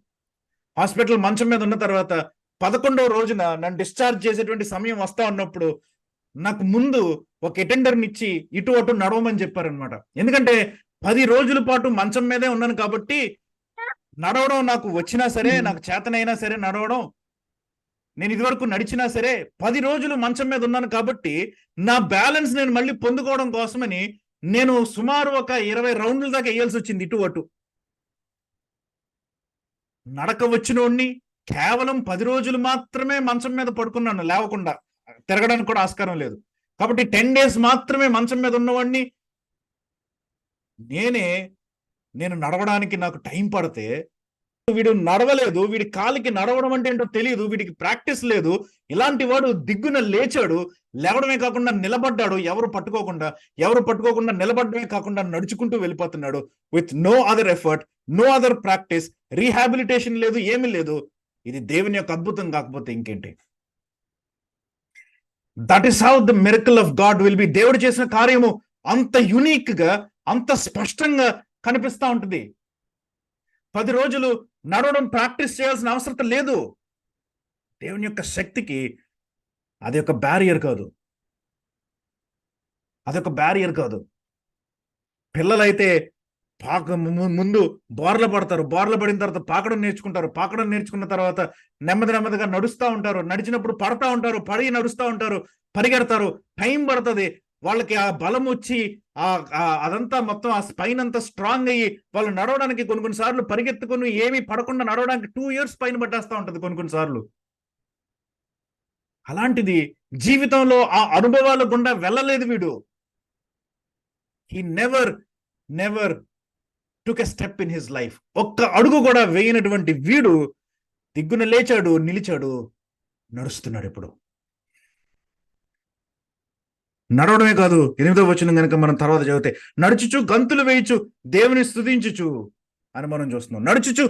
హాస్పిటల్ మంచం మీద ఉన్న తర్వాత 11వ రోజున నన్ను డిశ్చార్జ్ చేసేటువంటి సమయం వస్తా ఉన్నప్పుడు నాకు ముందు ఒక అటెండర్ని ఇచ్చి ఇటు అటు నడవమని చెప్పారనమాట. ఎందుకంటే 10 రోజుల పాటు మంచం మీదే ఉన్నాను కాబట్టి నడవడం నాకు వచ్చినా సరే, నాకు చేతనైనా సరే నడవడం, నేను ఇదివరకు నడిచినా సరే 10 రోజులు మంచం మీద ఉన్నాను కాబట్టి నా బ్యాలెన్స్ నేను మళ్ళీ పొందుకోవడం కోసమని నేను సుమారు ఒక 20 రౌండ్ల దాకా వేయాల్సి వచ్చింది ఇటు అటు. నడక వచ్చినోడిని కేవలం 10 రోజులు మాత్రమే మంచం మీద పడుకున్నాను, లేవకుండా తిరగడానికి కూడా ఆస్కారం లేదు. కాబట్టి 10 days మాత్రమే మంచం మీద ఉన్నవాడిని నేను నడవడానికి నాకు టైం పడితే వీడు నడవలేదు, వీడి కాలికి నడవడం అంటే ఏంటో తెలియదు, వీడికి ప్రాక్టీస్ లేదు. ఇలాంటి వాడు దిగ్గున లేచాడు, లేవడమే కాకుండా నిలబడ్డాడు, ఎవరు పట్టుకోకుండా నిలబడమే కాకుండా నడుచుకుంటూ వెళ్ళిపోతున్నాడు. With no other effort, no other practice, rehabilitation లేదు, ఏమీ లేదు. ఇది దేవుని యొక్క అద్భుతం కాకపోతే ఇంకేంటి? That is how the miracle of God will be. దేవుడు చేసిన కార్యము అంత యునిక్ గా, అంత స్పష్టంగా కనిపిస్తా ఉంటుంది. 10 రోజులు నడవడం ప్రాక్టీస్ చేయాల్సిన అవసరం లేదు. దేవుని యొక్క శక్తికి అది ఒక బ్యారియర్ కాదు, అదొక బ్యారియర్ కాదు. పిల్లలైతే ముందు బోర్ల పడతారు, బోర్ల పడిన తర్వాత పాకడం నేర్చుకుంటారు, పాకడం నేర్చుకున్న తర్వాత నెమ్మదిగా నడుస్తూ ఉంటారు, నడిచినప్పుడు పడతా ఉంటారు, పడి నడుస్తూ ఉంటారు, పరిగెడతారు, టైం పడుతుంది. వాళ్ళకి ఆ బలం వచ్చి అదంతా మొత్తం ఆ స్పైన్ అంతా స్ట్రాంగ్ అయ్యి వాళ్ళు నడవడానికి కొన్ని సార్లు పరిగెత్తుకుని ఏమీ పడకుండా నడవడానికి 2 years స్పైన్ పట్టేస్తూ ఉంటుంది కొన్ని సార్లు. అలాంటిది జీవితంలో ఆ అనుభవాల గుండా వెళ్ళలేదు వీడు. He never took a step in his life. ఒక్క అడుగు కూడా వేయనటువంటి వీడు దిగ్గున లేచాడు, నిలిచాడు, నడుస్తున్నాడు. ఇప్పుడు నడవడమే కాదు, 8వ వచనం కనుక మనం తర్వాత చదివితే, నడుచుచు గంతులు వేయచ్చు దేవుని స్తుతించుచు అని మనం చూస్తున్నాం. నడుచుచు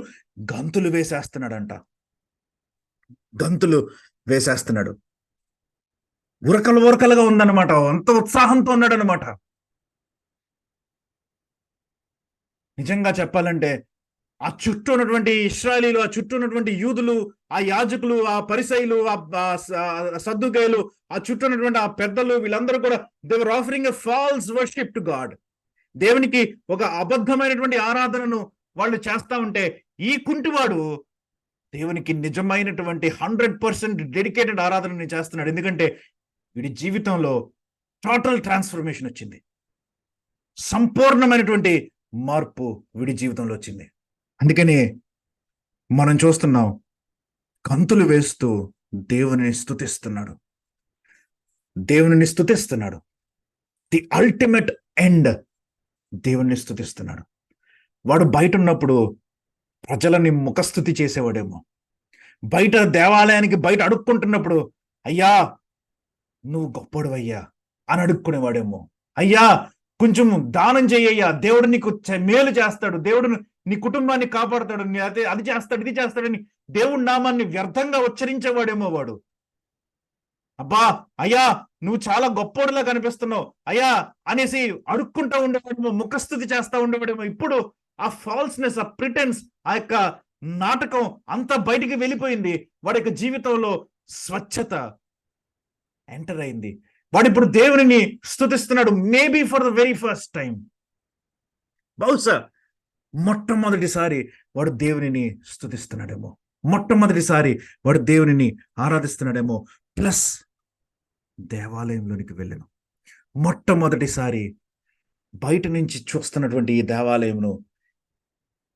గంతులు వేసేస్తున్నాడంట, గంతులు వేసేస్తున్నాడు. ఉరకలుగా ఉందన్నమాట, అంత ఉత్సాహంతో ఉన్నాడు అనమాట. నిజంగా చెప్పాలంటే ఆ చుట్టూ ఉన్నటువంటి ఇశ్రాయేలీలు, ఆ చుట్టూ ఉన్నటువంటి యూదులు, ఆ యాజకులు, ఆ పరిసయ్యులు, ఆ సద్దుకయ్యులు, ఆ చుట్టూ ఉన్నటువంటి ఆ పెద్దలు, వీళ్ళందరూ కూడా they were offering a false worship to God. దేవునికి ఒక అబద్ధమైనటువంటి ఆరాధనను వాళ్ళు చేస్తా ఉంటే, ఈ కుంటివాడు దేవునికి నిజమైనటువంటి 100% డెడికేటెడ్ ఆరాధనని చేస్తున్నాడు. ఎందుకంటే వీడి జీవితంలో టోటల్ ట్రాన్స్ఫర్మేషన్ వచ్చింది, సంపూర్ణమైనటువంటి మార్పు వీడి జీవితంలో వచ్చింది. అందుకని మనం చూస్తున్నాం, గంతులు వేస్తూ దేవుని స్తుతిస్తున్నాడు. ది అల్టిమేట్ ఎండ్, దేవుని స్తుతిస్తున్నాడు. వాడు బయట ఉన్నప్పుడు ప్రజలని ముఖస్థుతి చేసేవాడేమో, బయట దేవాలయానికి బయట అడుక్కుంటున్నప్పుడు, అయ్యా నువ్వు గొప్పడువయ్యా అని అడుక్కునేవాడేమో. అయ్యా కొంచెం దానం చెయ్యయ్యా, దేవుడు నీకు మేలు చేస్తాడు, దేవుడు నీ కుటుంబాన్ని కాపాడతాడు, అది చేస్తాడు, ఇది చేస్తాడని దేవుడి నామాన్ని వ్యర్థంగా ఉచ్చరించేవాడేమో వాడు. అబ్బా అయ్యా నువ్వు చాలా గొప్పోడులా కనిపిస్తున్నావు అయ్యా అనేసి అడుక్కుంటూ ఉండేవాడేమో, ముఖస్థుతి చేస్తూ ఉండేవాడేమో. ఇప్పుడు ఆ ఫాల్స్నెస్, ఆ ప్రిటెన్స్, ఆ యొక్క నాటకం అంతా బయటికి వెళ్ళిపోయింది. వాడి యొక్క జీవితంలో స్వచ్ఛత ఎంటర్ అయింది. వాడు ఇప్పుడు దేవుని స్తుతిస్తున్నాడు. Maybe for the very first time, బహుశా మొట్టమొదటిసారి వాడు దేవుని స్తుతిస్తున్నాడేమో, మొట్టమొదటిసారి వాడు దేవుని ఆరాధిస్తున్నాడేమో. ప్లస్ దేవాలయంలోనికి వెళ్ళాను, మొట్టమొదటిసారి బయట నుంచి చూస్తున్నటువంటి ఈ దేవాలయమును,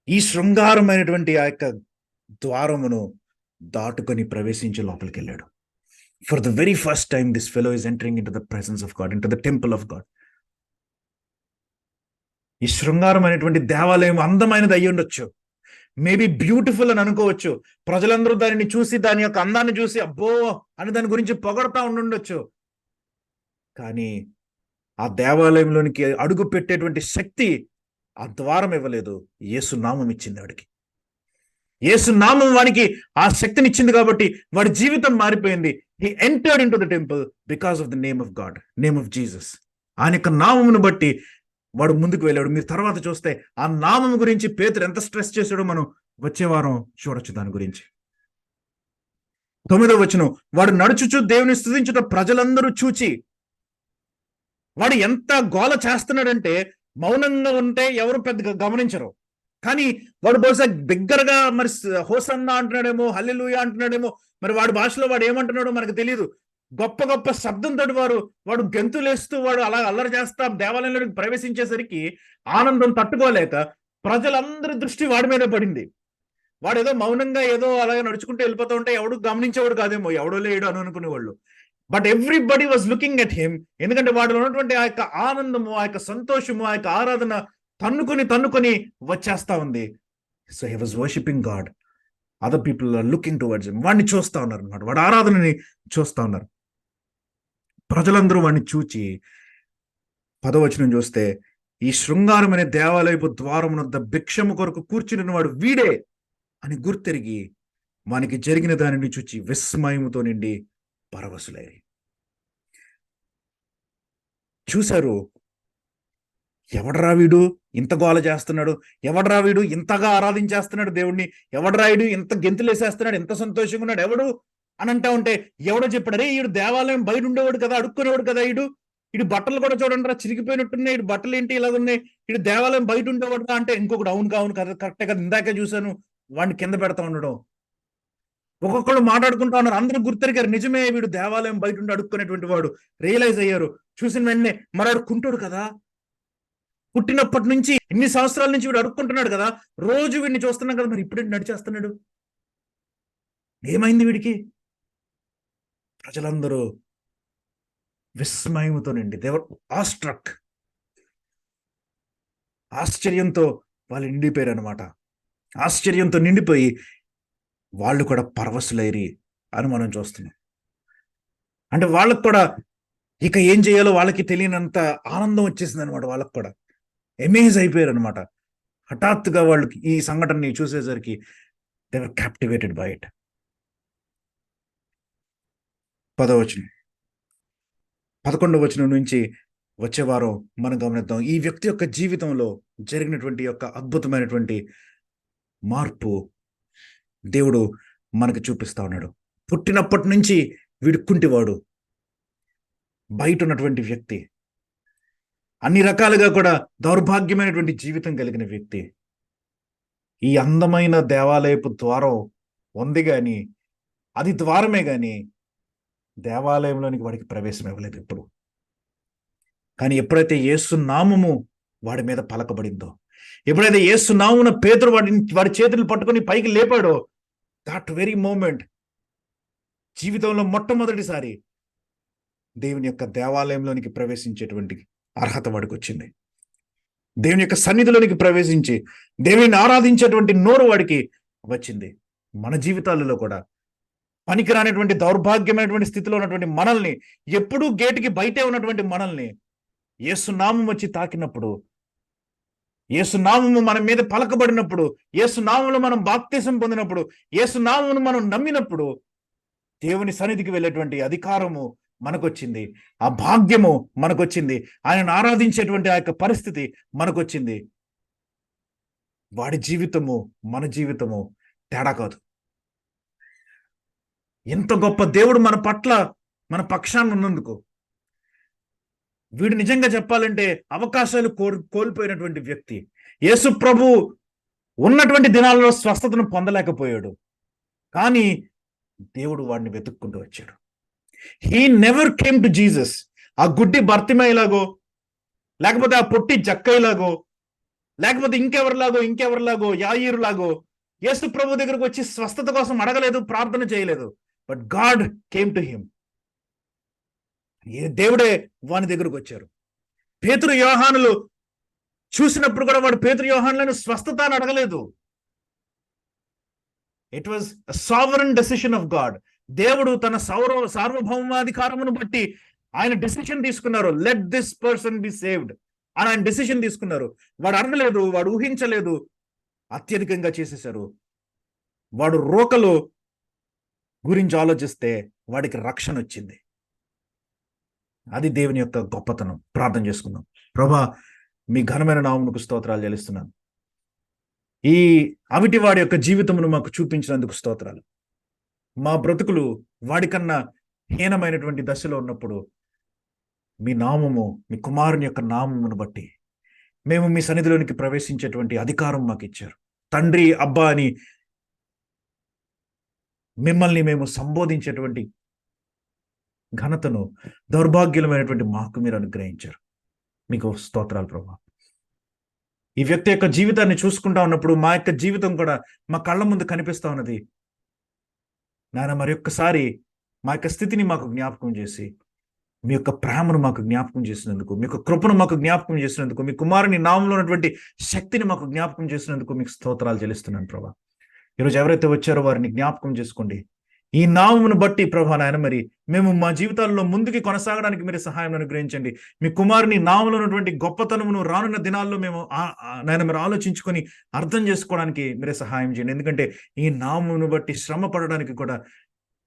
ఈ శృంగారమైనటువంటి ఆ యొక్క ద్వారమును దాటుకొని ప్రవేశించి లోపలికి వెళ్ళాడు. For the very first time, this fellow is entering into the presence of God, into the temple of God. ఈ శృంగారమైనటువంటి దేవాలయం అందమైనది అయ్యి ఉండొచ్చు, మేబీ బ్యూటిఫుల్ అని అనుకోవచ్చు. ప్రజలందరూ దానిని చూసి, దాని యొక్క అందాన్ని చూసి అబ్బో అని దాని గురించి పొగడతా ఉండుండొచ్చు. కానీ ఆ దేవాలయంలోనికి అడుగు పెట్టేటువంటి శక్తి ఆ ద్వారం ఇవ్వలేదు, యేసు నామం ఇచ్చింది వాడికి. యేసు నామం వాడికి ఆ శక్తినిచ్చింది కాబట్టి వాడి జీవితం మారిపోయింది. He entered into the temple because of the name of God, name of Jesus. ఆయన యొక్క నామమును బట్టి వాడు ముందుకు వెళ్ళాడు. మీరు తర్వాత చూస్తే ఆ నామం గురించి పేతురు ఎంత స్ట్రెస్ చేశాడో మనం వచ్చే వారం చూడొచ్చు దాని గురించి. 9వ వచనం, వాడు నడుచుచు దేవుని స్తుతించుట ప్రజలందరూ చూచి. వాడు ఎంత గోల చేస్తున్నాడంటే, మౌనంగా ఉంటే ఎవరు పెద్దగా గమనించరు, కానీ వాడు బహుశా బిగ్గరగా మరి హోసన్నా అంటున్నాడేమో, హల్లెలూయా అంటున్నాడేమో, మరి వాడి భాషలో వాడు ఏమంటున్నాడో మనకు తెలియదు. గొప్ప గొప్ప శబ్దంతో వాడు గెంతులేస్తూ వాడు అలా అల్లరి చేస్తా దేవాలయంలోకి ప్రవేశించేసరికి ఆనందం తట్టుకోలేక ప్రజలందరి దృష్టి వాడి మీద పడింది. వాడు ఏదో మౌనంగా ఏదో అలాగే నడుచుకుంటూ వెళ్ళిపోతూ ఉంటే ఎవడు గమనించేవాడు కాదేమో, ఎవడో లేడు అని అనుకునేవాళ్ళు. But everybody was looking at him. ఎందుకంటే వాడిలో ఉన్నటువంటి ఆ యొక్క ఆనందము, ఆ యొక్క సంతోషము, ఆ యొక్క ఆరాధన తన్నుకొని వచ్చేస్తా ఉంది. So he was worshipping God. Other people are looking towards him. వాడిని చూస్తా ఉన్నారు అనమాట, వాడి ఆరాధనని చూస్తా ఉన్నారు. ప్రజలందరూ వాడిని చూచి 10వ వచనం చూస్తే, ఈ శృంగారం అనే దేవాలయపు ద్వారమునొద్ద భిక్షము కొరకు కూర్చుని వాడు వీడే అని గుర్తెరిగి వానికి జరిగిన దానిని చూచి విస్మయముతో నిండి పరవశులైరి. చూశారు, ఎవడ్రా వీడు ఇంత గోల చేస్తున్నాడు, ఎవడ్రా వీడు ఇంతగా ఆరాధించేస్తున్నాడు దేవుణ్ణి, ఎవడ్రా వీడు ఇంత గెంతులేసేస్తున్నాడు, ఎంత సంతోషంగా ఉన్నాడు ఎవడు అని అంటా ఉంటే, ఎవడో చెప్పాడు, అరే ఈడు దేవాలయం బయట ఉండేవాడు కదా, అడుక్కునేవాడు కదా, ఇడు బట్టలు కూడా చూడండి రా చిరిగిపోయినట్టున్నాయి, ఇడు బట్టలు ఏంటి ఇలా ఉన్నాయి, ఇడు దేవాలయం బయట ఉండేవాడు అంటే ఇంకొకటి అవును కావును కదా, కరెక్టే కదా, ఇందాకే చూశాను, వాడిని కింద పెడతా ఉండడం. ఒక్కొక్కళ్ళు మాట్లాడుకుంటా ఉన్నారు, అందరూ గుర్తెరిగారు, నిజమే వీడు దేవాలయం బయట ఉండి అడుక్కునేటువంటి వాడు. రియలైజ్ అయ్యారు, చూసిన వెంటనే మరి అడుక్కుంటాడు కదా, పుట్టినప్పటి నుంచి ఎన్ని సంవత్సరాల నుంచి వీడు అడుక్కుంటున్నాడు కదా, రోజు వీడిని చూస్తున్నాం కదా, మరి ఇప్పుడు నడిచేస్తున్నాడు, ఏమైంది వీడికి? ప్రజలందరూ విస్మయంతో నిండి, దేవర్ ఆస్ట్రక్, ఆశ్చర్యంతో వాళ్ళు నిండిపోయారు అనమాట. ఆశ్చర్యంతో నిండిపోయి వాళ్ళు కూడా పరవశులైరి అని మనం చూస్తున్నాం. అంటే వాళ్ళకు కూడా ఇక ఏం చేయాలో వాళ్ళకి తెలియనంత ఆనందం వచ్చేసింది అనమాట. వాళ్ళకు కూడా ఎమేజ్ అయిపోయారు అనమాట. హఠాత్తుగా వాళ్ళకి ఈ సంఘటనని చూసేసరికి they were captivated by it. 10వ వచనం, 11వ వచనం నుంచి వచ్చే వారం మనం గమనిద్దాం ఈ వ్యక్తి యొక్క జీవితంలో జరిగినటువంటి యొక్క అద్భుతమైనటువంటి మార్పు దేవుడు మనకు చూపిస్తా ఉన్నాడు. పుట్టినప్పటి నుంచి వీడు కుంటివాడు, బయట ఉన్నటువంటి వ్యక్తి, అన్ని రకాలుగా కూడా దౌర్భాగ్యమైనటువంటి జీవితం కలిగిన వ్యక్తి. ఈ అందమైన దేవాలయపు ద్వారం ఉంది కానీ అది ద్వారమే కానీ దేవాలయంలోనికి వాడికి ప్రవేశం ఇవ్వలేదు ఎప్పుడు. కానీ ఎప్పుడైతే యేసు నామము వాడి మీద పలకబడిందో, ఎప్పుడైతే యేసు నామమున పేతురు వాడి చేతులు పట్టుకొని పైకి లేపాడో, దట్ వెరీ మూమెంట్ జీవితంలో మొట్టమొదటిసారి దేవుని యొక్క దేవాలయంలోనికి ప్రవేశించేటువంటి అర్హత వాడికి వచ్చింది. దేవుని యొక్క సన్నిధిలోనికి ప్రవేశించి దేవుని ఆరాధించేటువంటి నోరు వాడికి వచ్చింది. మన జీవితాలలో కూడా పనికిరానటువంటి దౌర్భాగ్యమైనటువంటి స్థితిలో ఉన్నటువంటి మనల్ని, ఎప్పుడూ గేటుకి బయటే ఉన్నటువంటి మనల్ని యేసు నామం వచ్చి తాకినప్పుడు, యేసు నామము మన మీద పలకబడినప్పుడు, యేసు నామములో మనం బాప్తిసం పొందినప్పుడు, యేసు నామమును మనం నమ్మినప్పుడు దేవుని సన్నిధికి వెళ్ళేటువంటి అధికారము మనకొచ్చింది, ఆ భాగ్యము మనకొచ్చింది, ఆయనను ఆరాధించేటువంటి ఆ యొక్క పరిస్థితి మనకొచ్చింది. వాడి జీవితము మన జీవితము తేడా కాదు. ఎంత గొప్ప దేవుడు మన పట్ల, మన పక్షాన ఉన్నందుకు. వీడు నిజంగా చెప్పాలంటే అవకాశాలు కోల్పోయినటువంటి వ్యక్తి. యేసు ప్రభు ఉన్నటువంటి దినాలలో స్వస్థతను పొందలేకపోయాడు, కానీ దేవుడు వాడిని వెతుక్కుంటూ వచ్చాడు. He never came to Jesus. ఆ గుడ్డి బర్తిమయ్యలాగో, లేకపోతే ఆ పొట్టి జక్కయ్యలాగో, లేకపోతే ఇంకెవరిలాగో యాయీరులాగో యేసు ప్రభు దగ్గరకు వచ్చి స్వస్థత కోసం అడగలేదు, ప్రార్థన చేయలేదు. But God came to him. దేవుడే వాని దగ్గరకు వచ్చారు. పేతురు యోహానులు చూసినప్పుడు కూడా వాడు పేతురు యోహానులను స్వస్థత అని అడగలేదు. It was a sovereign decision of God. దేవుడు తన సార్వభౌమాధికారమును బట్టి ఆయన డెసిషన్ తీసుకున్నారు. Let this person be saved అని ఆయన డెసిషన్ తీసుకున్నారు. వాడు అడగలేదు, వాడు ఊహించలేదు, అత్యధికంగా చేసేశారు. వాడు రోకలు గురించి ఆలోచిస్తే వాడికి రక్షణ వచ్చింది. అది దేవుని యొక్క గొప్పతనం. ప్రార్థన చేసుకుందాం. ప్రభా, మీ ఘనమైన నామమునకు స్తోత్రాలు చెల్లిస్తున్నాను. ఈ అవిటి వాడి యొక్క జీవితమును మాకు చూపించినందుకు స్తోత్రాలు. మా బ్రతుకులు వాడికన్నా హీనమైనటువంటి దశలో ఉన్నప్పుడు మీ నామము, మీ కుమారుని యొక్క నామమును బట్టి మేము మీ సన్నిధిలోనికి ప్రవేశించేటువంటి అధికారం మాకు ఇచ్చారు. తండ్రి, అబ్బా అని మిమ్మల్ని మేము సంబోధించేటువంటి ఘనతను దౌర్భాగ్యమైనటువంటి మాకు మీరు అనుగ్రహించారు. మీకు స్తోత్రాలు ప్రభా. ఈ వ్యక్తి యొక్క జీవితాన్ని చూసుకుంటా ఉన్నప్పుడు మా యొక్క జీవితం కూడా మా కళ్ళ ముందు కనిపిస్తా ఉన్నది. నాయన, మరి ఒక్కసారి మా యొక్క స్థితిని మాకు జ్ఞాపకం చేసి మీ యొక్క ప్రేమను మాకు జ్ఞాపకం చేసినందుకు, మీ యొక్క కృపను మాకు జ్ఞాపకం చేసినందుకు, మీ కుమారుని నామంలో ఉన్నటువంటి శక్తిని మాకు జ్ఞాపకం చేసినందుకు మీకు స్తోత్రాలు చెల్లిస్తున్నాను ప్రభా. ఈరోజు ఎవరైతే వచ్చారో వారిని జ్ఞాపకం చేసుకోండి. ఈ నామమును బట్టి ప్రభా నాయన మరి మేము మా జీవితాల్లో ముందుకి కొనసాగడానికి మీరు సహాయం అనుగ్రహించండి. మీ కుమారుని నామంలో ఉన్నటువంటి గొప్పతనమును రానున్న దినాల్లో మేము నాయన మీరు ఆలోచించుకొని అర్థం చేసుకోవడానికి మీరే సహాయం చేయండి. ఎందుకంటే ఈ నామమును బట్టి శ్రమ పడడానికి కూడా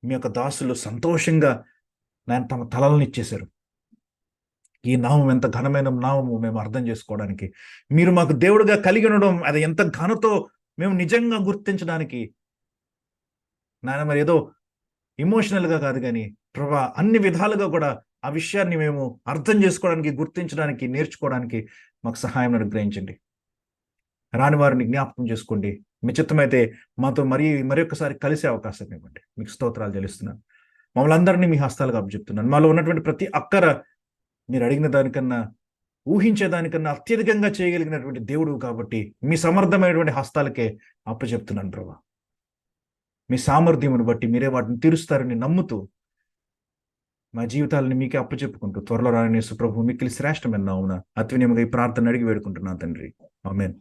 మీ యొక్క దాసులు సంతోషంగా నాయన తమ తలలను ఇచ్చేశారు. ఈ నామం ఎంత ఘనమైన నామము మేము అర్థం చేసుకోవడానికి, మీరు మాకు దేవుడిగా కలిగి ఉండడం అది ఎంత ఘనతో మేము నిజంగా గుర్తించడానికి నాయన మరి ఏదో ఎమోషనల్గా కాదు కానీ ప్రభా అన్ని విధాలుగా కూడా ఆ విషయాన్ని మేము అర్థం చేసుకోవడానికి, గుర్తించడానికి, నేర్చుకోవడానికి మాకు సహాయం అనుగ్రహించండి. రాని వారిని జ్ఞాపకం చేసుకోండి. మీ చిత్తమైతే మాతో మరొకసారి కలిసే అవకాశం ఇవ్వండి. మీకు స్తోత్రాలు చెల్లిస్తున్నాను. మమ్మల్ని అందరినీ మీ హస్తాలుగా అప్పచెప్తున్నాను. మాలో ఉన్నటువంటి ప్రతి అక్కర మీరు అడిగిన దానికన్నా, ఊహించేదానికన్నా అత్యధికంగా చేయగలిగినటువంటి దేవుడు కాబట్టి మీ సమర్థమైనటువంటి హస్తాలకే అప్పచెప్తున్నాను ప్రభా. మీ సామర్థ్యమును బట్టి మీరే వాటిని తీరుస్తారని నమ్ముతూ మా జీవితాలని మీకే అప్పచెప్పుకుంటూ త్వరలో రాని యేసు ప్రభు మిక్కిలి శ్రేష్టమైన నామమున అతి వినయముగా ఈ ప్రార్థన అడిగి వేడుకుంటున్నాను తండ్రి. ఆమేన్.